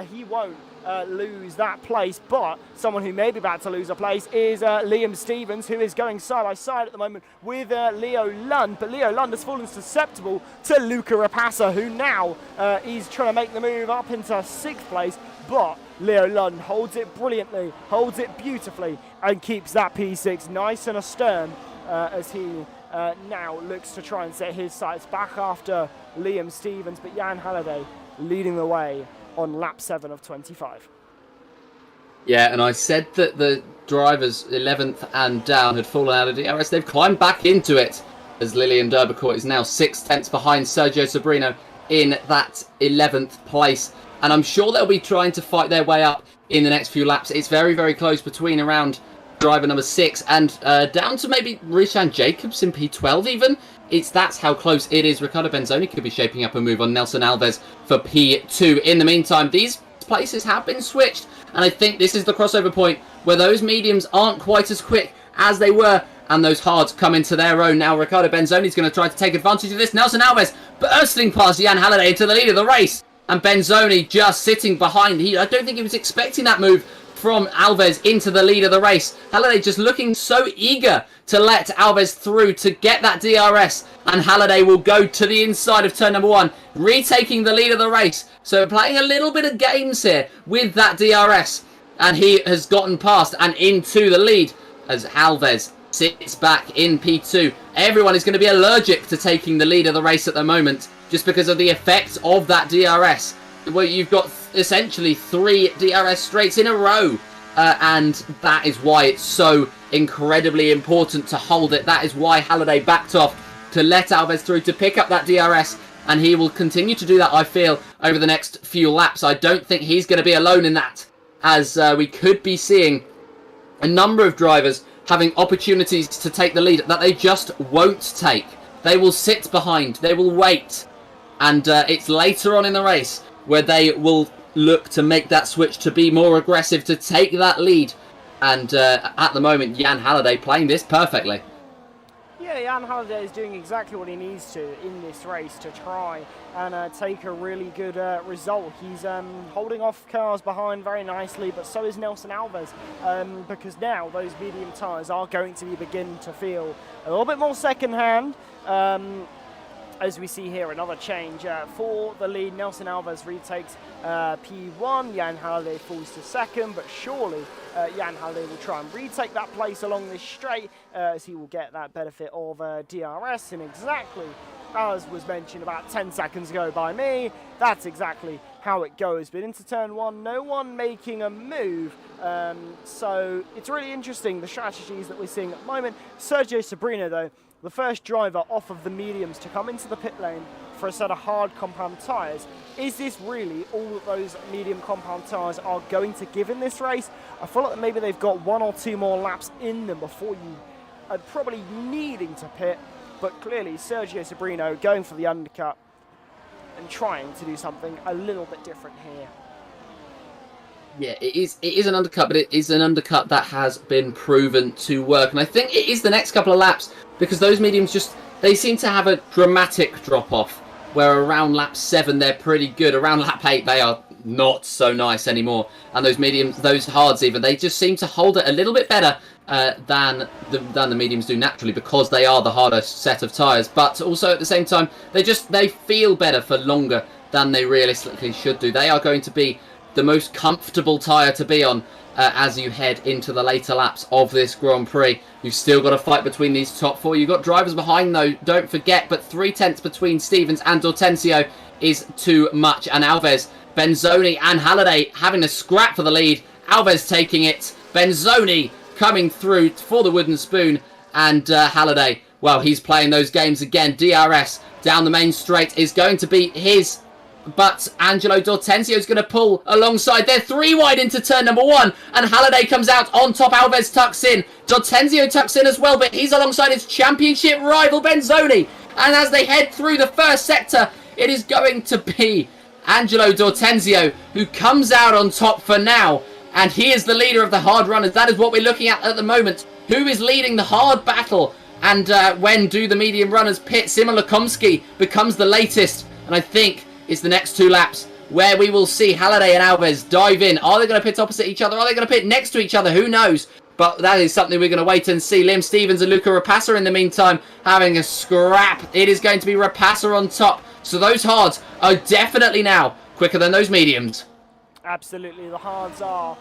he won't lose that place. But someone who may be about to lose a place is Liam Stevens, who is going side by side at the moment with Leo Lund, but Leo Lund has fallen susceptible to Luca Rapassa, who now is trying to make the move up into 6th place, but Leo Lund holds it brilliantly, holds it beautifully, and keeps that P6 nice and astern as he now looks to try and set his sights back after Liam Stevens, but Jan Halliday leading the way on lap 7 of 25. Yeah, and I said that the drivers 11th and down had fallen out of DRS. They've climbed back into it as Lilian Derbicourt is now 6 tenths behind Sergio Sobrino in that 11th place. And I'm sure they'll be trying to fight their way up in the next few laps. It's very, very close between around driver number 6 and down to maybe Rishan Jacobs in P12 even. That's how close it is. Riccardo Benzoni could be shaping up a move on Nelson Alves for P2. In the meantime, these places have been switched, and I think this is the crossover point where those mediums aren't quite as quick as they were and those hards come into their own. Now Riccardo Benzoni's going to try to take advantage of this. Nelson Alves bursting past Jan Halliday into the lead of the race, and Benzoni just sitting behind. I don't think he was expecting that move from Alves into the lead of the race. Halliday just looking so eager to let Alves through to get that DRS, and Halliday will go to the inside of turn number 1, retaking the lead of the race. So playing a little bit of games here with that DRS, and he has gotten past and into the lead as Alves sits back in P2. Everyone is going to be allergic to taking the lead of the race at the moment just because of the effects of that DRS. Well, you've got essentially 3 DRS straights in a row, and that is why it's so incredibly important to hold it. That is why Halliday backed off to let Alves through to pick up that DRS, and he will continue to do that, I feel, over the next few laps. I don't think he's going to be alone in that, as we could be seeing a number of drivers having opportunities to take the lead that they just won't take. They will sit behind, they will wait, and it's later on in the race where they will look to make that switch to be more aggressive, to take that lead. And at the moment, Jan Halliday playing this perfectly. Yeah, Jan Halliday is doing exactly what he needs to in this race to try and take a really good result. He's holding off cars behind very nicely, but so is Nelson Alves, because now those medium tyres are going to be beginning to feel a little bit more second-hand. As we see here, another change for the lead. Nelson Alves retakes P1. Jan Halliday falls to second, but surely Jan Halliday will try and retake that place along this straight, as he will get that benefit of DRS. And exactly as was mentioned about 10 seconds ago by me, that's exactly how it goes. But into turn 1, no one making a move. So it's really interesting, the strategies that we're seeing at the moment. Sergio Sabrina, though, the first driver off of the mediums to come into the pit lane for a set of hard compound tyres. Is this really all that those medium compound tyres are going to give in this race? I feel like maybe they've got 1 or 2 more laps in them before you are probably needing to pit, but clearly Sergio Sabrino going for the undercut and trying to do something a little bit different here. Yeah, it is an undercut, but it is an undercut that has been proven to work. And I think it is the next couple of laps, because those mediums they seem to have a dramatic drop-off, where around lap 7 they're pretty good. Around lap 8 they are not so nice anymore. And those mediums, those hards even, they just seem to hold it a little bit better than the mediums do naturally, because they are the harder set of tyres. But also at the same time, they feel better for longer than they realistically should do. They are going to be the most comfortable tyre to be on as you head into the later laps of this Grand Prix. You've still got a fight between these top 4. You've got drivers behind, though, don't forget, but 3/10 between Stevens and D'Ortenzio is too much. And Alves, Benzoni and Halliday having a scrap for the lead. Alves taking it, Benzoni coming through for the wooden spoon, and Halliday, well, he's playing those games again. DRS down the main straight is going to be his, but Angelo D'Ortenzio is going to pull alongside. They're 3 wide into turn number 1, and Halliday comes out on top. Alves tucks in. D'Ortenzio tucks in as well, but he's alongside his championship rival Benzoni. And as they head through the first sector, it is going to be Angelo D'Ortenzio who comes out on top for now, and he is the leader of the hard runners. That is what we're looking at the moment. Who is leading the hard battle, and when do the medium runners pit? Simon Lekomsky becomes the latest, and I think it's the next 2 laps where we will see Halliday and Alves dive in. Are they going to pit opposite each other? Are they going to pit next to each other? Who knows? But that is something we're going to wait and see. Liam Stevens and Luca Rapassa in the meantime having a scrap. It is going to be Rapassa on top. So those hards are definitely now quicker than those mediums. Absolutely, the hards are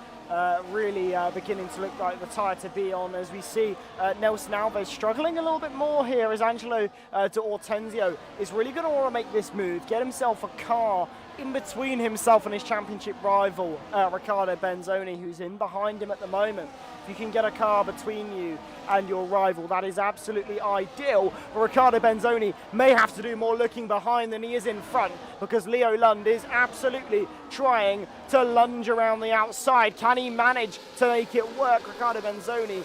really beginning to look like the tyre to be on, as we see Nelson Alves struggling a little bit more here, as Angelo D'Ortenzio is really going to want to make this move, get himself a car in between himself and his championship rival, Riccardo Benzoni, who's in behind him at the moment. If you can get a car between you and your rival, that is absolutely ideal. But Riccardo Benzoni may have to do more looking behind than he is in front, because Leo Lund is absolutely trying to lunge around the outside. Can he manage to make it work? Riccardo Benzoni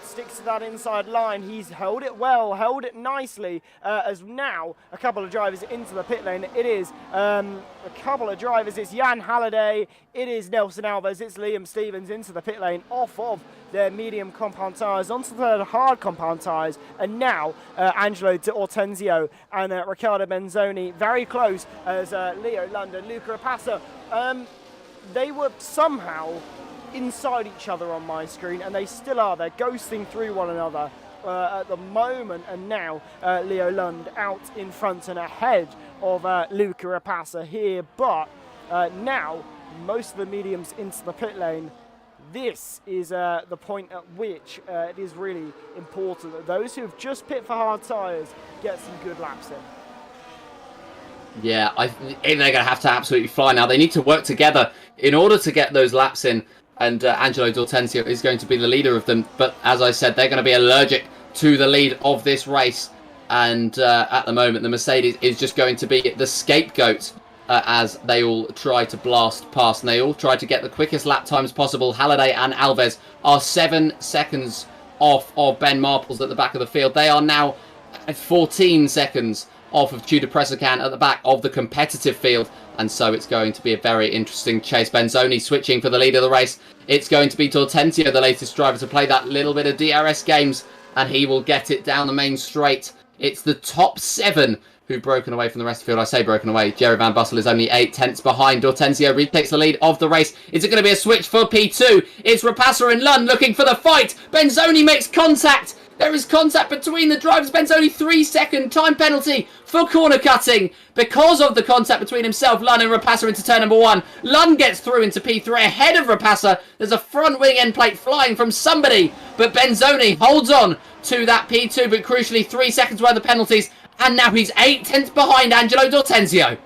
sticks to that inside line. He's held it well, held it nicely, as now a couple of drivers into the pit lane. It is a couple of drivers. It's Jan Halliday, it is Nelson Alves, it's Liam Stevens into the pit lane off of their medium compound tyres onto the hard compound tyres, and now Angelo De Ortenzio and Riccardo Benzoni very close as Leo Lund and Luca Rapassa. They were somehow inside each other on my screen, and they still are. They're ghosting through one another at the moment, and now Leo Lund out in front and ahead of Luca Rapassa here, but now most of the mediums into the pit lane. This is the point at which it is really important that those who have just pit for hard tyres get some good laps in. Yeah, they're going to have to absolutely fly now. They need to work together in order to get those laps in, and Angelo D'Ortenzio is going to be the leader of them. But as I said, they're going to be allergic to the lead of this race, and at the moment the Mercedes is just going to be the scapegoat as they all try to blast past, and they all try to get the quickest lap times possible. Halliday and Alves are 7 seconds off of Ben Marples at the back of the field. They are now at 14 seconds off of Tudor Pressacan at the back of the competitive field, and so it's going to be a very interesting chase. Benzoni switching for the lead of the race. It's going to be D'Ortenzio, the latest driver, to play that little bit of DRS games, and he will get it down the main straight. It's the top 7 who've broken away from the rest of the field. I say broken away. Jerry Van Bussel is only 8 tenths behind. D'Ortenzio retakes the lead of the race. Is it going to be a switch for P2? It's Rapassa and Lund looking for the fight. Benzoni makes contact. There is contact between the drivers. Benzoni 3-second time penalty for corner cutting because of the contact between himself, Lund, and Rapassa into turn number 1. Lund gets through into P3 ahead of Rapassa. There's a front wing end plate flying from somebody, but Benzoni holds on to that P2, but crucially 3 seconds worth of penalties, and now he's 8 tenths behind Angelo D'Ortenzio.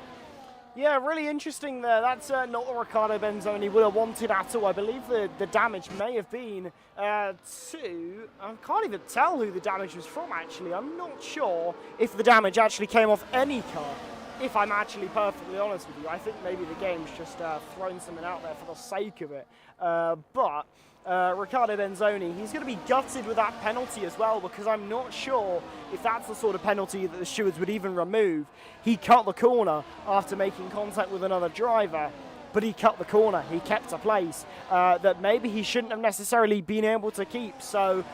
Yeah, really interesting there. That's not what Riccardo Benzoni would have wanted at all. I believe the damage may have been to... I can't even tell who the damage was from, actually. I'm not sure if the damage actually came off any car, if I'm actually perfectly honest with you. I think maybe the game's just thrown something out there for the sake of it. But Riccardo Benzoni, he's going to be gutted with that penalty as well, because I'm not sure if that's the sort of penalty that the stewards would even remove. He cut the corner after making contact with another driver, but he cut the corner. He kept a place that maybe he shouldn't have necessarily been able to keep. So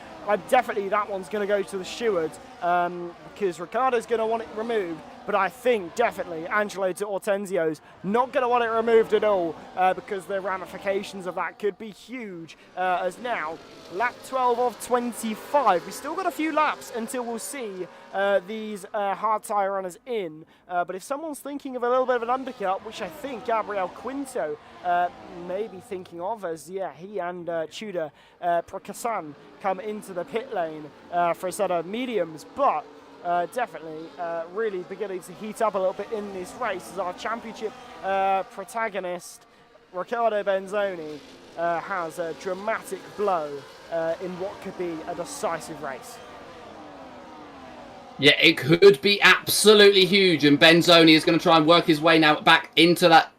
definitely that one's going to go to the stewards, because Riccardo's going to want it removed. But I think definitely Angelo D'Ortenzio's not going to want it removed at all, because the ramifications of that could be huge. As now, lap 12 of 25. We've still got a few laps until we'll see these hard tyre runners in. But if someone's thinking of a little bit of an undercut, which I think Gabriel Quinto may be thinking of, as he and Tudor Pressacan come into the pit lane for a set of mediums. But definitely really beginning to heat up a little bit in this race as our championship protagonist Riccardo Benzoni has a dramatic blow in what could be a decisive race. Yeah, it could be absolutely huge, and Benzoni is going to try and work his way now back into that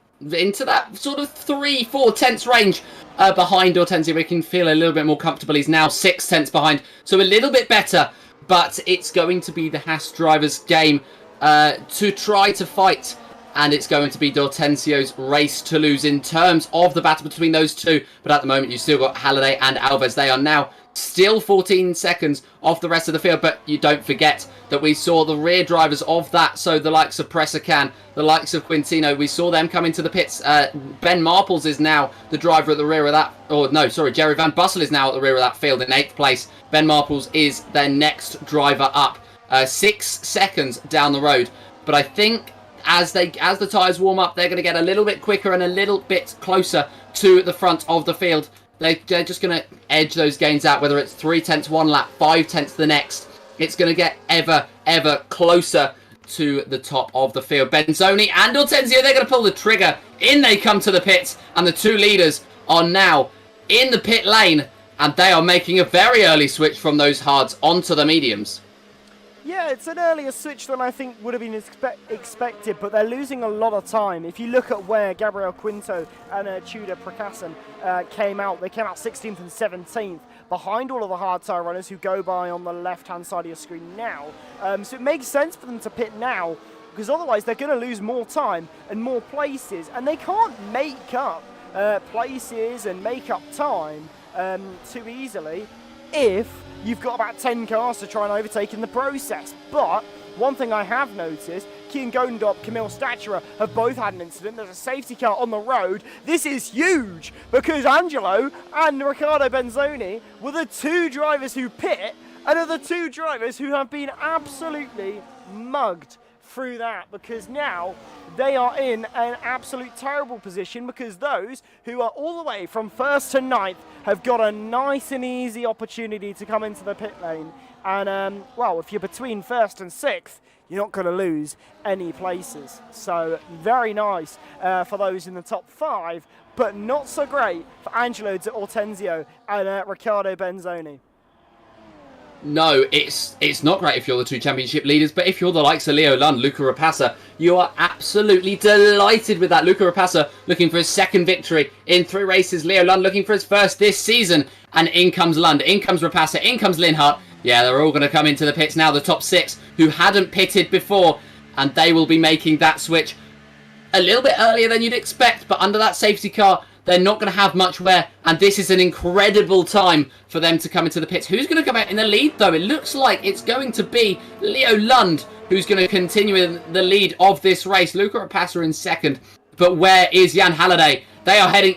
sort of 3-4 tenths range behind D'Ortenzio. We can feel a little bit more comfortable. He's now 6 tenths behind, so a little bit better. But it's going to be the Haas drivers' game to try to fight. And it's going to be D'Ortenzio's race to lose in terms of the battle between those two. But at the moment, you've still got Halliday and Alves. They are now still 14 seconds off the rest of the field. But you don't forget that we saw the rear drivers of that. So the likes of Pressacan, the likes of Quintino, we saw them come into the pits. Ben Marples is now the driver at the rear of that. Oh, no, sorry. Jerry Van Bussel is now at the rear of that field in 8th place. Ben Marples is their next driver up. 6 seconds down the road. But I think as the tyres warm up, they're going to get a little bit quicker and a little bit closer to the front of the field. They're just going to edge those gains out, whether it's 3 tenths one lap, 5 tenths the next. It's going to get ever closer to the top of the field. Benzoni and D'Ortenzio, they're going to pull the trigger. In they come to the pits, and the two leaders are now in the pit lane, and they are making a very early switch from those hards onto the mediums. Yeah, it's an earlier switch than I think would have been expected, but they're losing a lot of time. If you look at where Gabriel Quinto and Tudor Prakassan came out, they came out 16th and 17th, behind all of the hard tyre runners who go by on the left-hand side of your screen now. So it makes sense for them to pit now, because otherwise they're going to lose more time and more places, and they can't make up places and make up time too easily if you've got about 10 cars to try and overtake in the process. But one thing I have noticed, Kian Godendorp, Camille Staturer have both had an incident. There's a safety car on the road. This is huge because Angelo and Riccardo Benzoni were the two drivers who pit and are the two drivers who have been absolutely mugged through that, because now they are in an absolute terrible position, because those who are all the way from 1st to 9th have got a nice and easy opportunity to come into the pit lane. And, well, if you're between 1st and 6th, you're not going to lose any places. So very nice for those in the top 5, but not so great for Angelo Di Ortenzio and Riccardo Benzoni. No, it's not great if you're the two championship leaders, but if you're the likes of Leo Lund, Luca Rapassa, you are absolutely delighted with that. Luca Rapassa looking for his second victory in 3 races. Leo Lund looking for his first this season. And in comes Lund, in comes Rapassa, in comes Linhart. Yeah, they're all going to come into the pits now, the top 6 who hadn't pitted before. And they will be making that switch a little bit earlier than you'd expect, but under that safety car, they're not going to have much wear, and this is an incredible time for them to come into the pits. Who's going to come out in the lead, though? It looks like it's going to be Leo Lund who's going to continue in the lead of this race. Luca Rapassa in second, but where is Jan Halliday?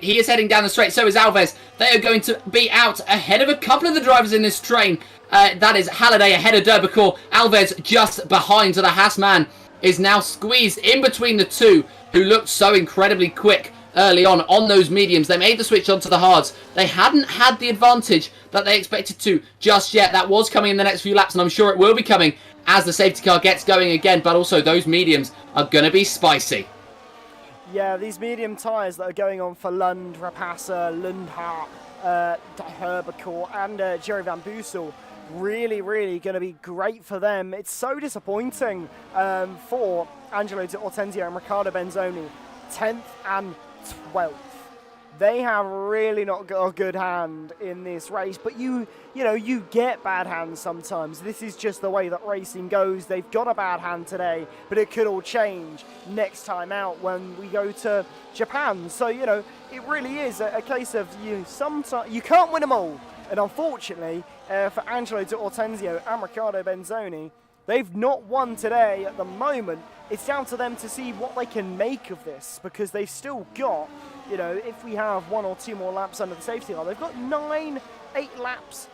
He is heading down the straight, so is Alves. They are going to be out ahead of a couple of the drivers in this train. That is Halliday ahead of Derbacourt. Alves just behind, so the Haas man is now squeezed in between the two who looked so incredibly quick early on those mediums. They made the switch onto the hards. They hadn't had the advantage that they expected to just yet. That was coming in the next few laps, and I'm sure it will be coming as the safety car gets going again, but also those mediums are going to be spicy. Yeah, these medium tyres that are going on for Lund, Rapassa, Lundhart, Herbecourt and Jerry Van Boosel, really going to be great for them. It's so disappointing for Angelo Di Ortenzio and Riccardo Benzoni, 10th and 12th. They have really not got a good hand in this race, but you get bad hands sometimes. This is just the way that racing goes. They've got a bad hand today, but it could all change next time out when we go to Japan. So, it really is a case of sometimes you can't win them all. And unfortunately, for Angelo Di Ortenzio and Riccardo Benzoni, they've not won today at the moment. It's down to them to see what they can make of this, because they've still got, if we have 1 or 2 more laps under the safety car, they've got 8 laps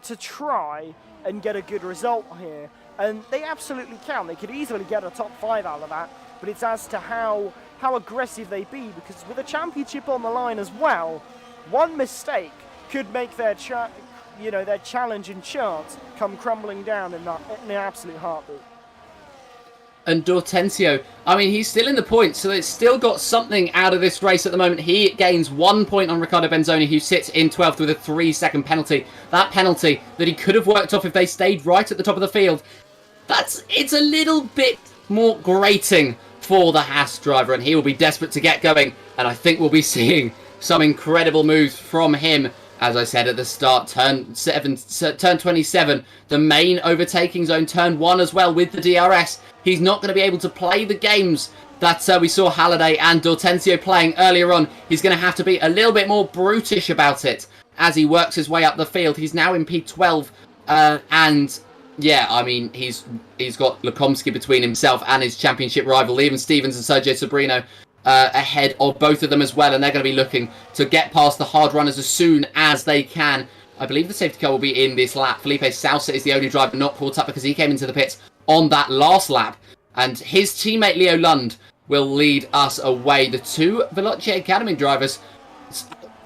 to try and get a good result here. And they absolutely can. They could easily get a top 5 out of that, but it's as to how aggressive they be, because with a championship on the line as well, one mistake could make their challenge and chance come crumbling down in an absolute heartbeat. And D'Ortenzio, he's still in the points, so it's still got something out of this race at the moment. He gains 1 point on Riccardo Benzoni, who sits in 12th with a 3-second penalty. That penalty that he could have worked off if they stayed right at the top of the field. It's a little bit more grating for the Haas driver, and he will be desperate to get going. And I think we'll be seeing some incredible moves from him. As I said at the start, turn 27, the main overtaking zone, turn 1 as well with the DRS. He's not going to be able to play the games that we saw Halliday and D'Ortenzio playing earlier on. He's going to have to be a little bit more brutish about it as he works his way up the field. He's now in P12, and yeah, he's got Lukomski between himself and his championship rival, even Stevens and Sergio Sobrino, ahead of both of them as well, and they're going to be looking to get past the hard runners as soon as they can. I believe the safety car will be in this lap. Felipe Salsa is the only driver not caught up because he came into the pits on that last lap, and his teammate Leo Lund will lead us away. The 2 Veloce Academy drivers,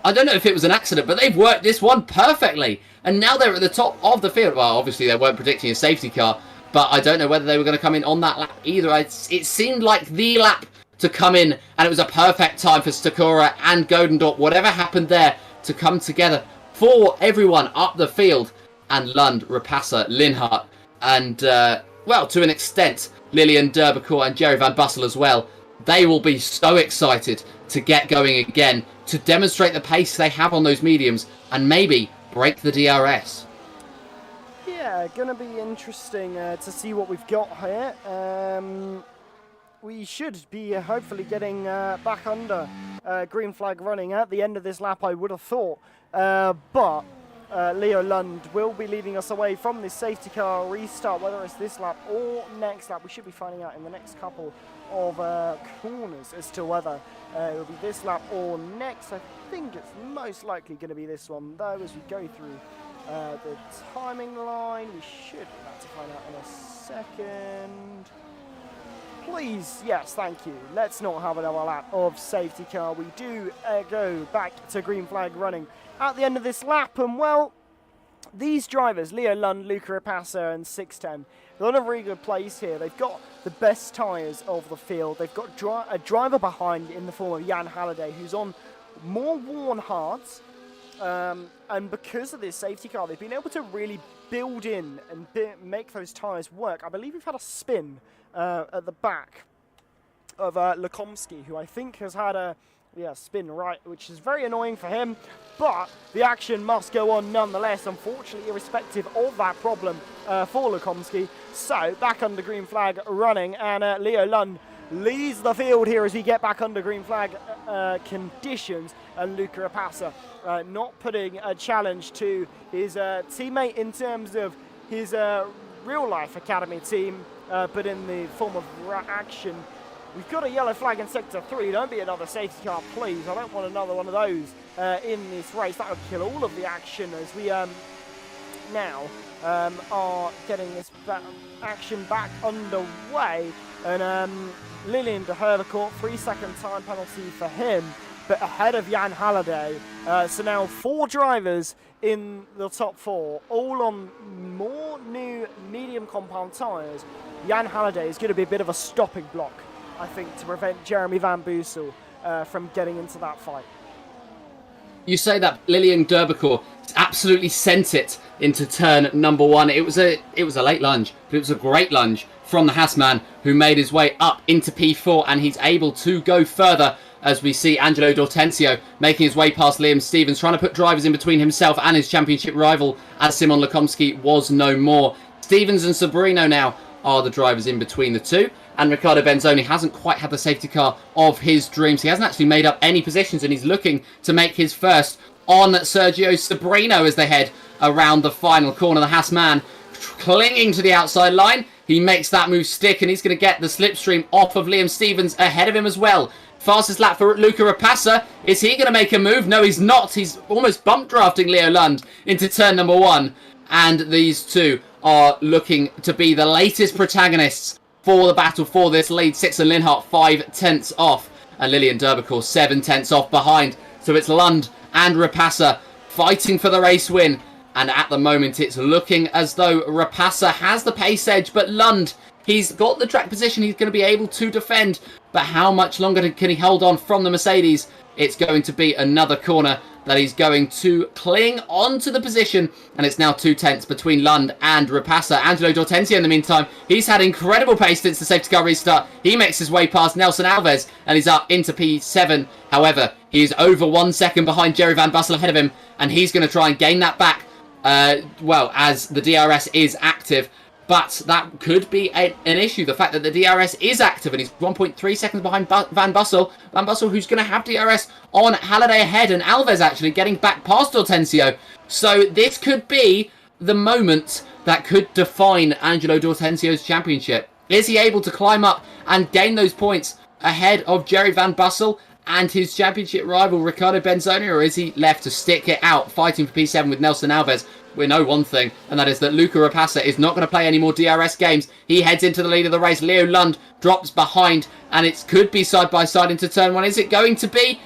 I don't know if it was an accident, but they've worked this one perfectly, and now they're at the top of the field. Well, obviously they weren't predicting a safety car, but I don't know whether they were going to come in on that lap either. It seemed like the lap to come in, and it was a perfect time for Stakora and Godendorp, whatever happened there, to come together for everyone up the field. And Lund, Rapassa, Linhart, and well, to an extent, Lilian Derbicourt and Jerry Van Bussel as well. They will be so excited to get going again, to demonstrate the pace they have on those mediums, and maybe break the DRS. Yeah, going to be interesting to see what we've got here. We should be hopefully getting back under green flag running at the end of this lap, I would have thought. But Leo Lund will be leading us away from this safety car restart, whether it's this lap or next lap. We should be finding out in the next couple of corners as to whether it will be this lap or next. I think it's most likely going to be this one, though, as we go through the timing line. We should be able to find out in a second. Please, yes, thank you. Let's not have another lap of safety car. We do go back to green flag running at the end of this lap. And, well, these drivers, Leo Lund, Luca Rapassa and 610, they're in a really good place here. They've got the best tyres of the field. They've got a driver behind in the form of Jan Halliday, who's on more worn hards. And because of this safety car, they've been able to really build in and make those tyres work. I believe we've had a spin at the back of Lukomski, who I think has had a spin right, which is very annoying for him. But the action must go on nonetheless, unfortunately, irrespective of that problem for Lukomski. So, back under green flag running, and Leo Lund leads the field here as we get back under green flag conditions. And Luca Rapassa not putting a challenge to his teammate in terms of his real-life academy team, but in the form of action. We've got a yellow flag in Sector 3. Don't be another safety car, please. I don't want another one of those in this race. That would kill all of the action as we now are getting this action back underway. And Lilian de Hervecourt, 3-second time penalty for him, but ahead of Jan Halliday. So now 4 drivers in the top 4, all on more new medium compound tyres. Jan Halliday is going to be a bit of a stopping block, I think, to prevent Jeremy Van Bossel from getting into that fight. You say that Lilian Derbicourt absolutely sent it into turn number 1. It was a late lunge, but it was a great lunge from the Haas man, who made his way up into P4, and he's able to go further as we see Angelo D'Ortenzio making his way past Liam Stevens, trying to put drivers in between himself and his championship rival as Simon Lukomski was no more. Stevens and Sobrino now are the drivers in between the two, and Riccardo Benzoni hasn't quite had the safety car of his dreams. He hasn't actually made up any positions, and he's looking to make his first on Sergio Sobrino as they head around the final corner. The Haas man clinging to the outside line. He makes that move stick, and he's going to get the slipstream off of Liam Stevens ahead of him as well. Fastest lap for Luca Rapassa. Is he going to make a move? No, he's not. He's almost bump drafting Leo Lund into turn number 1. And these two are looking to be the latest protagonists for the battle for this lead. Sixten Linhart 5 tenths off, and Lilian Derbicourt 7 tenths off behind. So it's Lund and Rapassa fighting for the race win. And at the moment, it's looking as though Rapassa has the pace edge, but Lund, he's got the track position. He's going to be able to defend. But how much longer can he hold on from the Mercedes? It's going to be another corner that he's going to cling on to the position. And it's now 2 tenths between Lund and Rapassa. Angelo D'Ortenzio, in the meantime, he's had incredible pace since the safety car restart. He makes his way past Nelson Alves, and he's up into P7. However, he is over 1 second behind Jerry Van Bussel ahead of him. And he's going to try and gain that back, as the DRS is active. But that could be an issue. The fact that the DRS is active, and he's 1.3 seconds behind Van Bussel. Van Bussel, who's going to have DRS on Halliday ahead, and Alves actually getting back past D'Ortenzio. So this could be the moment that could define Angelo D'Ortenzio's championship. Is he able to climb up and gain those points ahead of Jerry Van Bussel and his championship rival Riccardo Benzoni, or is he left to stick it out fighting for P7 with Nelson Alves? We know one thing, and that is that Luca Rapassa is not going to play any more DRS games. He heads into the lead of the race. Leo Lund drops behind, and it could be side by side into turn 1. Is it going to be?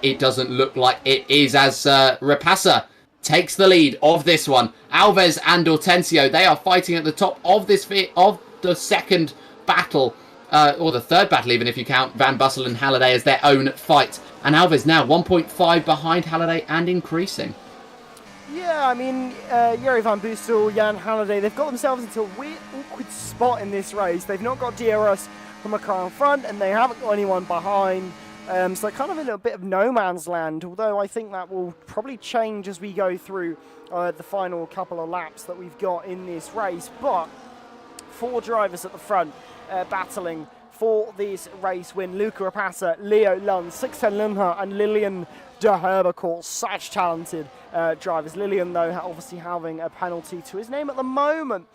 It doesn't look like it is, as Rapassa takes the lead of this one. Alves and D'Ortenzio, they are fighting at the top of this of the second battle, or the third battle even if you count Van Bussel and Halliday as their own fight. And Alves now 1.5 behind Halliday and increasing. Yeah, I mean, Yuri Van Boostel, Jan Halliday, they've got themselves into a weird, awkward spot in this race. They've not got DRS from a car in front, and they haven't got anyone behind. So they're kind of in a bit of no man's land, although I think that will probably change as we go through the final couple of laps that we've got in this race. But 4 drivers at the front battling for this race win. Luca Rapassa, Leo Lund, Sixten Lindhardt and Lilian de Herbecourt. Such talented drivers. Lilian, though, obviously having a penalty to his name at the moment.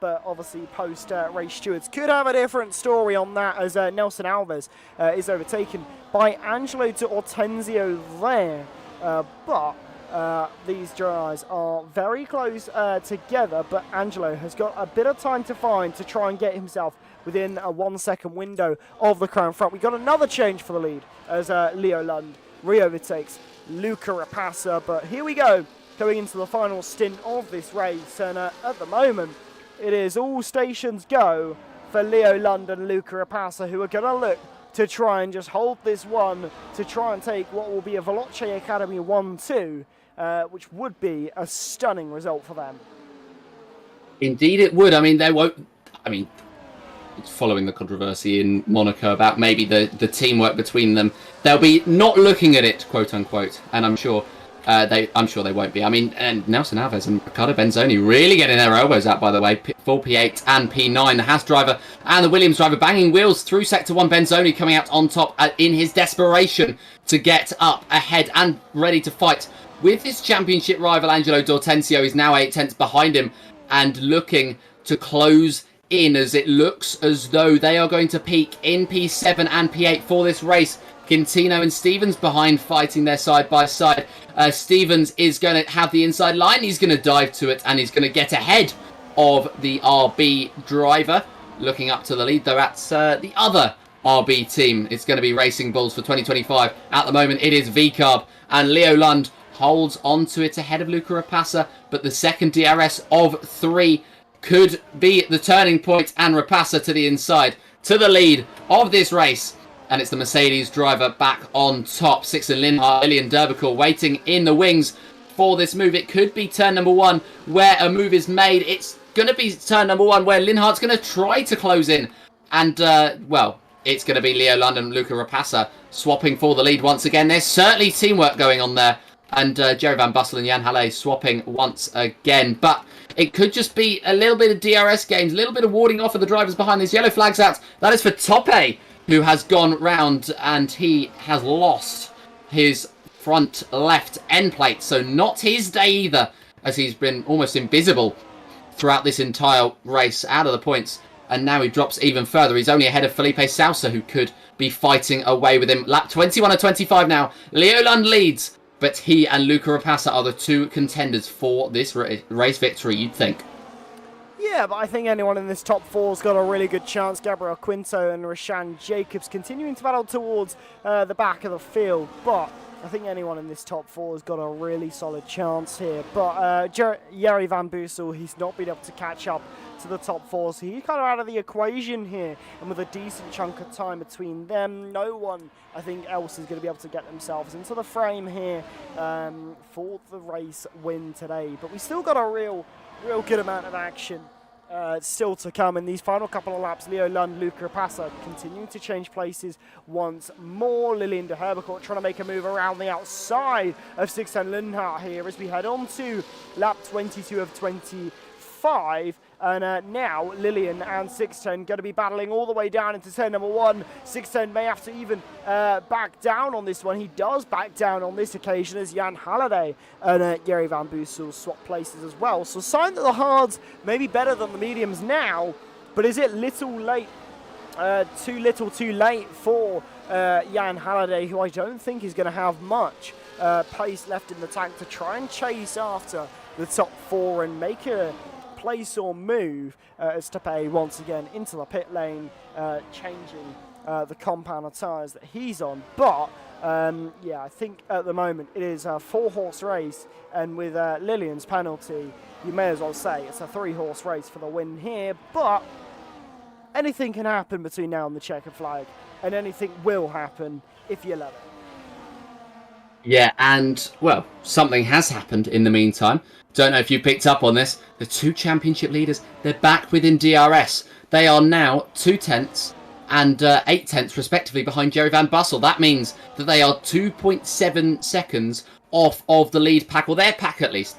But obviously post-race stewards could have a different story on that, as Nelson Alves is overtaken by Angelo de Ortenzio there. But these drivers are very close together, but Angelo has got a bit of time to find to try and get himself within a 1 second window of the car in front. We got another change for the lead as Leo Lund re-overtakes Luca Rapassa. But here we go, going into the final stint of this race, and at the moment it is all stations go for Leo Lund and Luca Rapassa, who are going to look to try and just hold this one to try and take what will be a Veloce Academy 1-2, which would be a stunning result for them. Indeed it would. I mean, they won't... I mean, following the controversy in Monaco about maybe the teamwork between them, they'll be not looking at it, quote unquote, and I'm sure they won't be. I mean, and Nelson Alves and Riccardo Benzoni really getting their elbows out, by the way. Full P8 and P9. The Haas driver and the Williams driver banging wheels through Sector 1. Benzoni coming out on top in his desperation to get up ahead and ready to fight with his championship rival Angelo D'Ortenzio. He's now 8 tenths behind him and looking to close in, as it looks as though they are going to peak in P7 and P8 for this race. Quintino and Stevens behind, fighting there side by side. Stevens is going to have the inside line. He's going to dive to it, and he's going to get ahead of the RB driver. Looking up to the lead, though, that's the other RB team. It's going to be Racing Bulls for 2025. At the moment, it is VCARB, and Leo Lund holds onto it ahead of Luca Rapassa, but the second DRS of 3 could be the turning point, and Rapassa to the inside, to the lead of this race. And it's the Mercedes driver back on top. Sixten Lindhardt, Lilian Derbical waiting in the wings for this move. It could be turn number 1 where a move is made. It's going to be turn number 1 where Lindhardt's going to try to close in. And, well, it's going to be Leo Lund and Luca Rapassa swapping for the lead once again. There's certainly teamwork going on there. And Jerry Van Bussel and Jan Halle swapping once again. But it could just be a little bit of DRS gains, a little bit of warding off of the drivers behind these yellow flags out. That is for Tope, who has gone round, and he has lost his front left end plate. So not his day either, as he's been almost invisible throughout this entire race, out of the points. And now he drops even further. He's only ahead of Felipe Sousa, who could be fighting away with him. Lap 21 of 25 now. Leo Lund leads, but he and Luca Rapassa are the 2 contenders for this race victory, you'd think. Yeah, but I think anyone in this top 4's got a really good chance. Gabriel Quinto and Rashan Jacobs continuing to battle towards the back of the field. But I think anyone in this top 4's got a really solid chance here. But Jari Van Boosel, he's not been able to catch up to the top 4, so he's kind of out of the equation here. And with a decent chunk of time between them, no one, I think, else is going to be able to get themselves into the frame here for the race win today. But we still got a real good amount of action still to come in these final couple of laps. Leo Lund, Luca Rapassa continuing to change places once more. Lilian de Herbecourt trying to make a move around the outside of Sixten Lindhardt here as we head on to lap 22 of 25. And now Lilian and Sixten going to be battling all the way down into turn number 1. Sixten may have to even back down on this one. He does back down on this occasion as Jan Halliday and Jerry Van Boosel swap places as well. So sign that the hards may be better than the mediums now, but is it too little too late for Jan Halliday, who I don't think is going to have much pace left in the tank to try and chase after the top 4 and make a place or move as Tepe once again into the pit lane, changing the compound of tyres that he's on. But yeah, I think at the moment it is a 4-horse race, and with Lillian's penalty, you may as well say it's a 3-horse race for the win here. But anything can happen between now and the checkered flag, and anything will happen if you love it. Yeah, and, well, something has happened in the meantime. Don't know if you picked up on this. The two championship leaders, they're back within DRS. They are now 2 tenths and 8 tenths, respectively, behind Jerry Van Bussel. That means that they are 2.7 seconds off of the lead pack, or their pack at least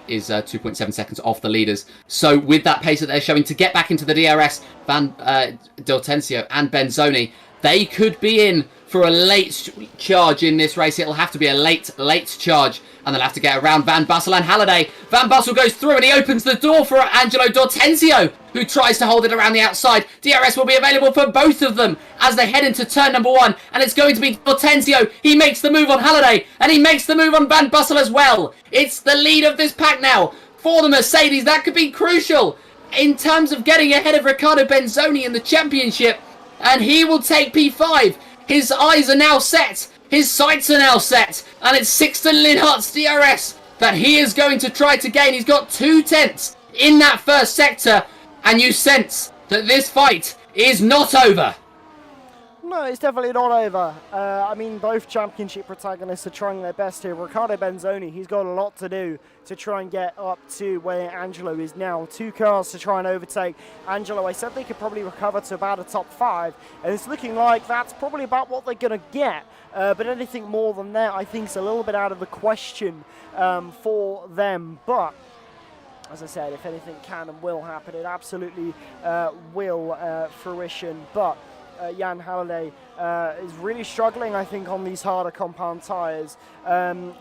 is 2.7 seconds off the leaders. So with that pace that they're showing to get back into the DRS, D'Ortenzio and Benzoni, they could be in for a late charge in this race. It'll have to be a late charge, and they'll have to get around Van Bussel and Halliday. Van Bussel goes through and he opens the door for Angelo D'Ortenzio, who tries to hold it around the outside. DRS will be available for both of them as they head into turn number 1, and it's going to be D'Ortenzio. He makes the move on Halliday, and he makes the move on Van Bussel as well. It's the lead of this pack now for the Mercedes. That could be crucial in terms of getting ahead of Riccardo Benzoni in the championship, and he will take P5. His eyes are now set. His sights are now set. And it's Sixten Linhart's DRS that he is going to try to gain. He's got 2 tenths in that first sector. And you sense that this fight is not over. No, it's definitely not over. I mean, both championship protagonists are trying their best here. Riccardo Benzoni, he's got a lot to do to try and get up to where Angelo is now. 2 cars to try and overtake Angelo. I said they could probably recover to about a top 5, and it's looking like that's probably about what they're going to get. But anything more than that, I think, is a little bit out of the question for them. But as I said, if anything can and will happen, it absolutely will fruition. But Jan Halliday is really struggling, I think, on these harder compound tyres.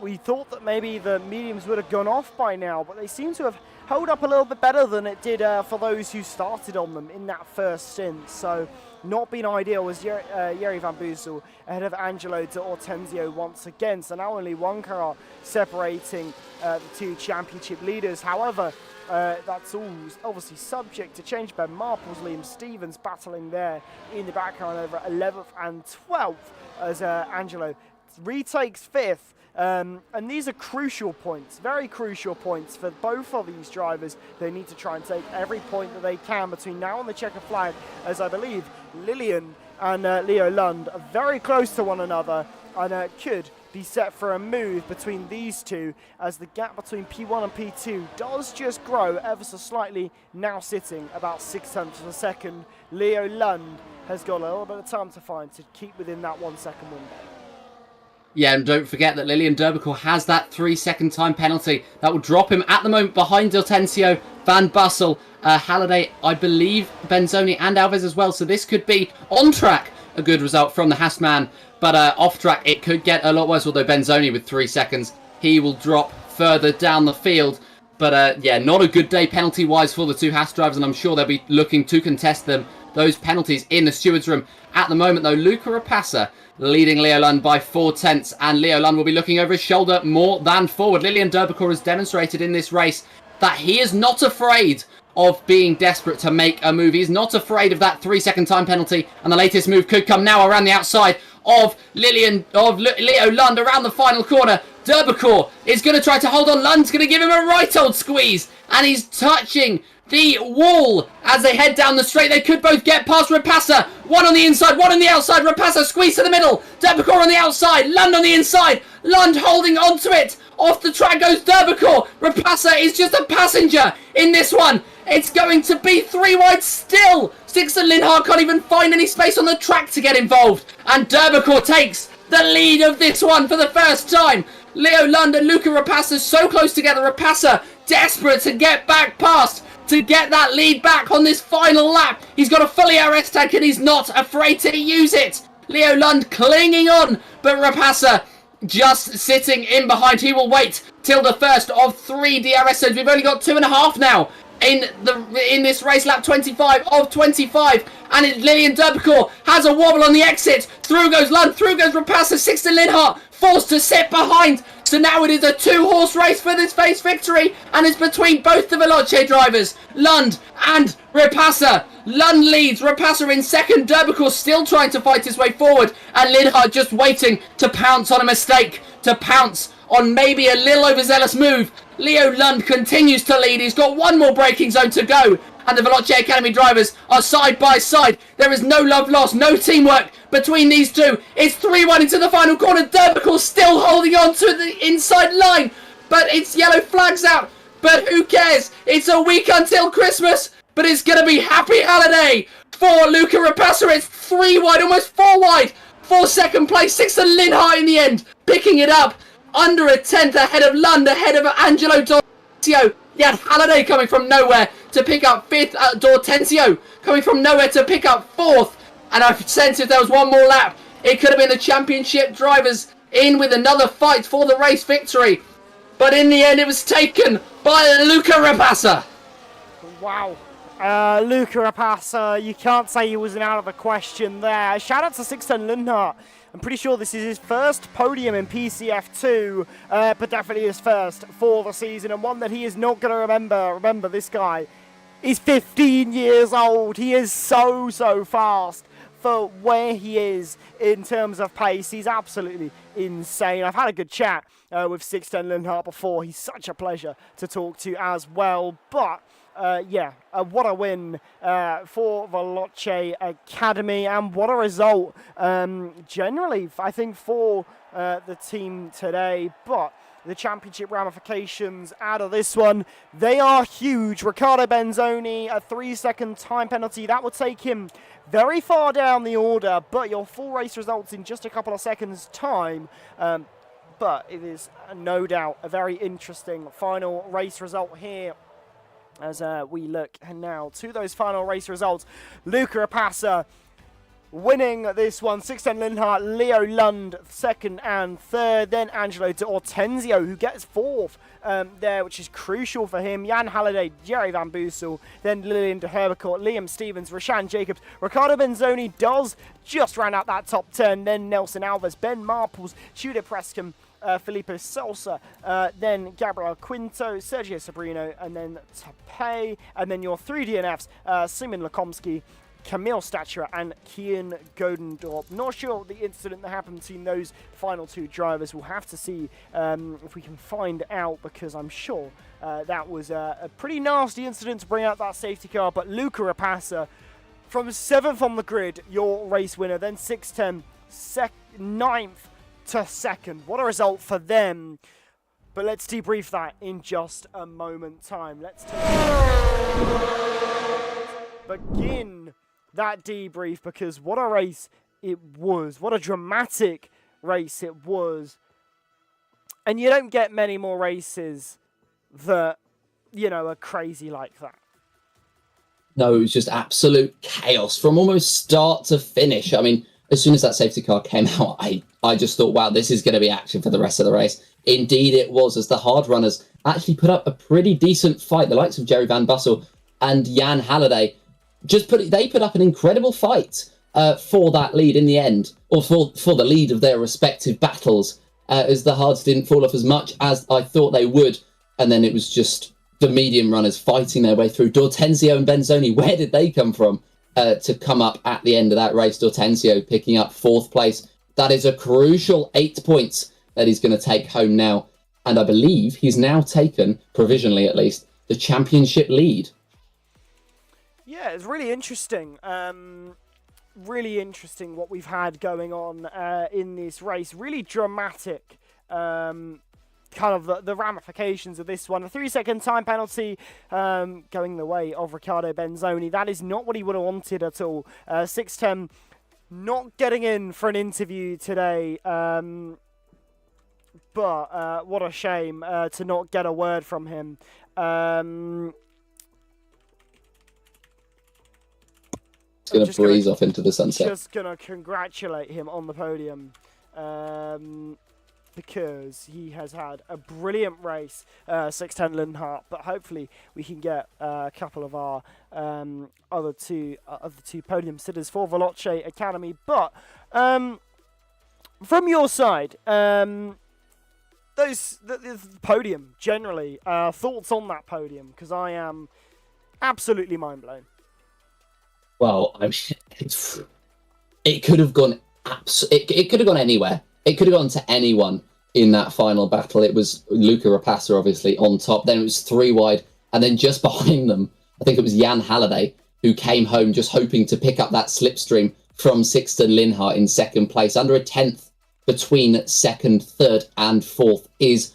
We thought that maybe the mediums would have gone off by now, but they seem to have held up a little bit better than it did for those who started on them in that first stint. So not been ideal was Jerry Van Bussel ahead of Angelo D'Ortenzio once again. So now only 1 car separating the 2 championship leaders. However, that's all obviously subject to change. Ben Marples, Liam Stevens battling there in the background over 11th and 12th as Angelo retakes 5th. And these are crucial points, very crucial points for both of these drivers. They need to try and take every point that they can between now and the checker flag, as I believe Lillian and Leo Lund are very close to one another, and could be set for a move between these two as the gap between P1 and P2 does just grow ever so slightly, now sitting about 6 tenths of a second. Leo Lund has got a little bit of time to find to keep within that 1 second window. Yeah, and don't forget that Lilian D'Urbercourt has that 3-second time penalty. That will drop him at the moment behind D'Ortenzio, Van Bussel, Halliday, I believe Benzoni and Alves as well. So this could be on track a good result from the Haas man. But off track, it could get a lot worse, although Benzoni with 3 seconds, he will drop further down the field. But yeah, not a good day penalty-wise for the 2 Haas drivers, and I'm sure they'll be looking to contest those penalties in the stewards' room. At the moment, though, Luca Rapassa leading Leo Lund by 4 tenths, and Leo Lund will be looking over his shoulder more than forward. Lilian D'Urbercourt has demonstrated in this race that he is not afraid of being desperate to make a move. He's not afraid of that 3-second time penalty, and the latest move could come now around the outside of Leo Lund around the final corner. D'Urbercourt is going to try to hold on. Lund's going to give him a right old squeeze, and he's touching the wall as they head down the straight. They could both get past Rapassa. One on the inside, one on the outside. Rapassa squeeze to the middle. D'Urbercourt on the outside. Lund on the inside. Lund holding onto it. Off the track goes D'Urbercourt. Rapassa is just a passenger in this one. It's going to be 3 wide still. Sixten Linhart can't even find any space on the track to get involved. And D'Urbercourt takes the lead of this one for the first time. Leo Lund and Luca Rapassa so close together. Rapassa desperate to get back past, to get that lead back on this final lap. He's got a fully RS tank and he's not afraid to use it. Leo Lund clinging on, but Rapassa just sitting in behind. He will wait till the first of 3 DRS zones. We've only got 2.5 now in this race, lap 25 of 25, and Lilian D'Urbercourt has a wobble on the exit. Through goes Lund, through goes Rapassa. Sixten Linhart forced to sit behind. So now it is a 2-horse race for this face victory, and it's between both the Veloce drivers, Lund and Rapassa. Lund leads, Rapassa in second. D'Urbercourt still trying to fight his way forward, and Linhart just waiting to pounce on a mistake, to pounce on maybe a little overzealous move. Leo Lund continues to lead. He's got one more braking zone to go, and the Veloce Academy drivers are side by side. There is no love lost, no teamwork between these two. It's 3-1 into the final corner. Derbical still holding on to the inside line, but it's yellow flags out. But who cares? It's a week until Christmas, but it's going to be happy holiday for Luca Rapassa. It's 3 wide, almost 4 wide for second place. Sixten Lindhardt in the end, picking it up under a tenth ahead of Lund, ahead of Angelo Dortenzio. Jan Halliday coming from nowhere to pick up 5th. Dortenzio coming from nowhere to pick up 4th. And I sense if there was one more lap, it could have been the championship drivers in with another fight for the race victory. But in the end, it was taken by Luca Rapassa. Wow. Luca Rapassa, you can't say he wasn't out of the question there. Shout out to Sixten Lindhardt. I'm pretty sure this is his first podium in PCF2, but definitely his first for the season, and one that he is not going to remember. Remember, this guy is 15 years old. He is so fast for where he is in terms of pace. He's absolutely insane. I've had a good chat with Sixten Lindhardt before. He's such a pleasure to talk to as well, but what a win for Veloce Academy, and what a result generally, I think, for the team today. But the championship ramifications out of this one, they are huge. Riccardo Benzoni, a 3-second time penalty. That will take him very far down the order, but your full race results in just a couple of seconds' time. But it is no doubt a very interesting final race result here. As we look now to those final race results, Luca Rapassa winning this one, Sixten Lindhardt, Leo Lund second and third, then Angelo Dortenzio, who gets 4th there, which is crucial for him, Jan Halliday, Jerry Van Boosel, then Lilian de Herbecourt, Liam Stevens, Rashan Jacobs, Riccardo Benzoni does just round out that top 10, then Nelson Alves, Ben Marples, Tudor Prescombe, Filippo Salsa, then Gabriel Quinto, Sergio Sabrino, and then Tapei, and then your 3 DNFs, Simon Lakomsky, Camille Statura, and Kian Godendorp. Not sure the incident that happened between those final 2 drivers. We'll have to see if we can find out, because I'm sure that was a pretty nasty incident to bring out that safety car. But Luca Rapassa, from 7th on the grid, your race winner, then 6'10", 9th to 2nd. What a result for them. But let's debrief that in just a moment time. Let's begin that debrief, because what a race it was. What a dramatic race it was. And you don't get many more races that, are crazy like that. No, it was just absolute chaos from almost start to finish. I mean, as soon as that safety car came out, I just thought, wow, this is going to be action for the rest of the race. Indeed it was, as the hard runners actually put up a pretty decent fight. The likes of Jerry Van Bussel and Jan Halliday they put up an incredible fight for that lead in the end, or for the lead of their respective battles, as the hards didn't fall off as much as I thought they would. And then it was just the medium runners fighting their way through. Dortenzio and Benzoni, where did they come from to come up at the end of that race? Dortenzio picking up 4th place. That is a crucial 8 points that he's going to take home now. And I believe he's now taken, provisionally at least, the championship lead. Yeah, it's really interesting. Really interesting what we've had going on in this race. Really dramatic, kind of the ramifications of this one. A 3-second time penalty going the way of Riccardo Benzoni. That is not what he would have wanted at all. 6'10", not getting in for an interview today. But what a shame to not get a word from him. Going to breeze off into the sunset. Just going to congratulate him on the podium because he has had a brilliant race, Sixten Lindhardt. But hopefully we can get a couple of our other two podium sitters for Veloce Academy. But from your side, the podium generally, thoughts on that podium, because I am absolutely mind blown. Well, I mean, it could have gone it could have gone anywhere. It could have gone to anyone in that final battle. It was Luca Rapassa, obviously, on top. Then it was 3 wide, and then just behind them, I think it was Jan Halliday, who came home just hoping to pick up that slipstream from Sixten Linhart in second place. Under a tenth between second, third, and fourth is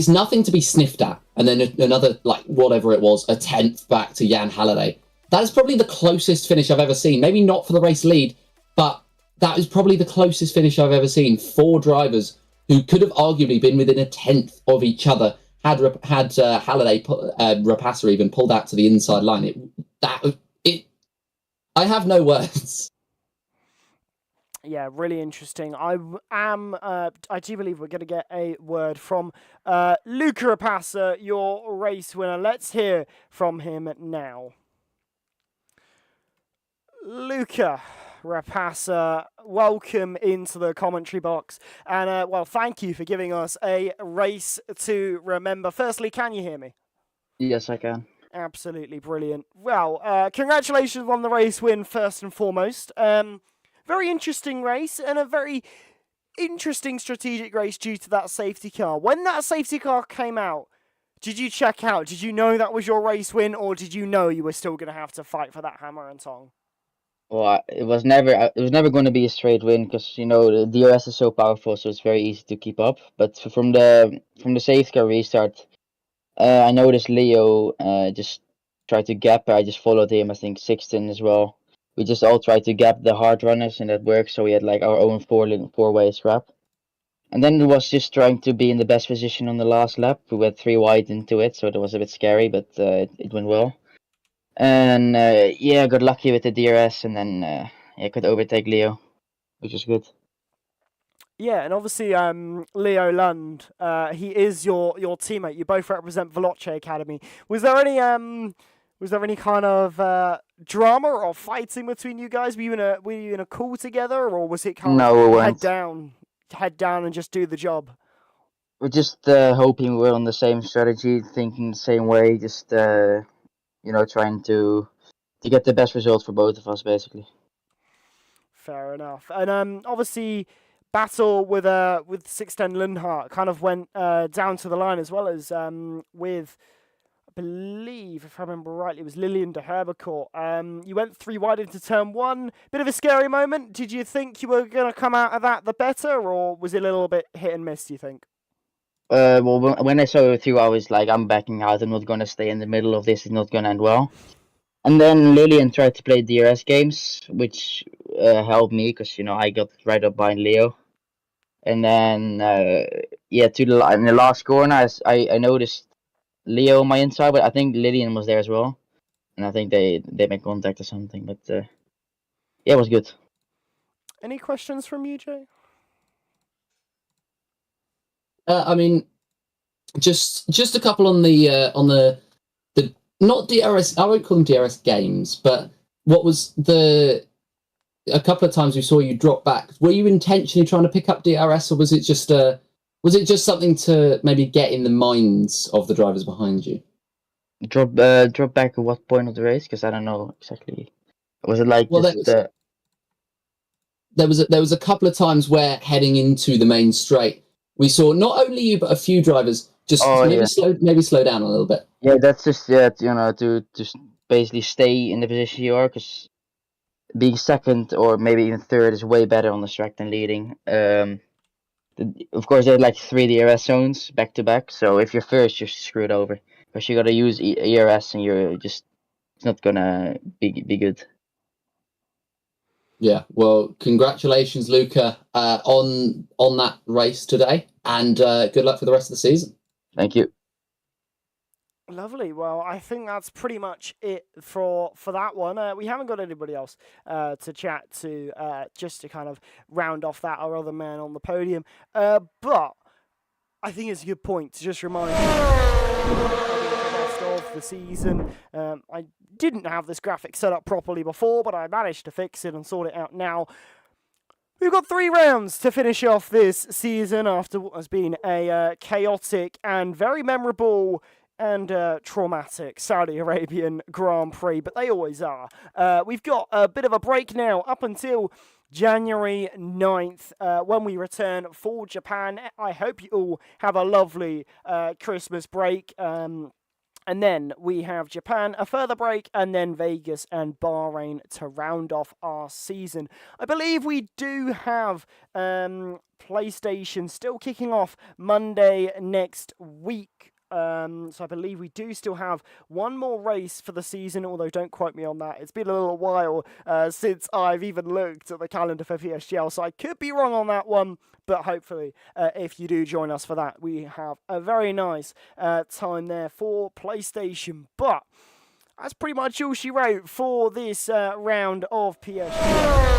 nothing to be sniffed at. And then another, like, whatever it was, a tenth back to Jan Halliday. That is probably the closest finish I've ever seen. Maybe not for the race lead, but that is probably the closest finish I've ever seen. 4 drivers who could have arguably been within a tenth of each other had Halliday, Rapassa even pulled out to the inside line. I have no words. Yeah, really interesting. I do believe we're going to get a word from Luca Rapassa, your race winner. Let's hear from him now. Luca Rapassa, welcome into the commentary box. And, well, thank you for giving us a race to remember. Firstly, can you hear me? Yes, I can. Absolutely brilliant. Well, congratulations on the race win, first and foremost. Very interesting race and a very interesting strategic race due to that safety car. When that safety car came out, did you check out? Did you know that was your race win, or did you know you were still going to have to fight for that hammer and tong? Well, it was never going to be a straight win because the DRS is so powerful, so it's very easy to keep up. But from the safety car restart, I noticed Leo just tried to gap. I just followed him. I think Sixten as well. We just all tried to gap the hard runners, and that worked. So we had like our own four-way scrap. And then it was just trying to be in the best position on the last lap. We went 3 wide into it, so that was a bit scary, but it went well. And got lucky with the DRS, and then could overtake Leo, which is good. Yeah, and obviously Leo Lund, he is your teammate. You both represent Veloce Academy. Was there any kind of drama or fighting between you guys? Were you in a call together, or was it kind of head down and just do the job? We're just hoping we're on the same strategy, thinking the same way, just trying to get the best results for both of us, basically. Fair enough. And obviously, battle with Sixten Linhart kind of went down to the line, as well as with, I believe, if I remember rightly, it was Lilian de Herbecourt. You went 3 wide into turn 1. Bit of a scary moment. Did you think you were going to come out of that the better, or was it a little bit hit and miss, do you think? Well, when I saw it through, I was like, I'm backing out. I'm not going to stay in the middle of this. It's not going to end well. And then Lilian tried to play DRS games, which helped me because, I got right up behind Leo. And then, in the last corner, I noticed Leo on my inside, but I think Lilian was there as well. And I think they made contact or something. But, it was good. Any questions from you, Jay? I mean, just a couple on the not DRS. I won't call them DRS games, but what was a couple of times we saw you drop back. Were you intentionally trying to pick up DRS, or was it just something to maybe get in the minds of the drivers behind you? Drop back at what point of the race? Because I don't know exactly. Was it like there was a couple of times where heading into the main straight, we saw not only you but a few drivers just slow down a little bit. Yeah, that's just to just basically stay in the position you are, because being second or maybe even third is way better on the track than leading. Of course, they had like 3 DRS zones back to back, so if you're first, you're screwed over because you got to use ERS, and it's not gonna be good. Yeah, well, congratulations, Luca, on that race today, and good luck for the rest of the season. Thank you. Lovely. Well, I think that's pretty much it for that one. We haven't got anybody else to chat to, just to kind of round off that, our other man on the podium. But I think it's a good point to just remind you the rest of the season. I didn't have this graphic set up properly before, but I managed to fix it and sort it out now. We've got 3 rounds to finish off this season after what has been a chaotic and very memorable and traumatic Saudi Arabian Grand Prix, but they always are. We've got a bit of a break now up until January 9th when we return for Japan. I hope you all have a lovely Christmas break. And then we have Japan, a further break, and then Vegas and Bahrain to round off our season. I believe we do have PlayStation still kicking off Monday next week. So I believe we do still have one more race for the season, although don't quote me on that. It's been a little while since I've even looked at the calendar for PSGL, so I could be wrong on that one, but hopefully if you do join us for that, we have a very nice time there for PlayStation. But that's pretty much all she wrote for this round of PSGL.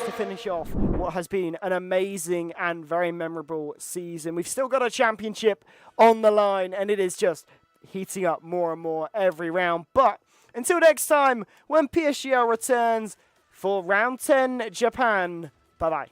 To finish off what has been an amazing and very memorable season. We've still got a championship on the line, and it is just heating up more and more every round. But until next time, when PSGL returns for round 10 Japan, bye-bye.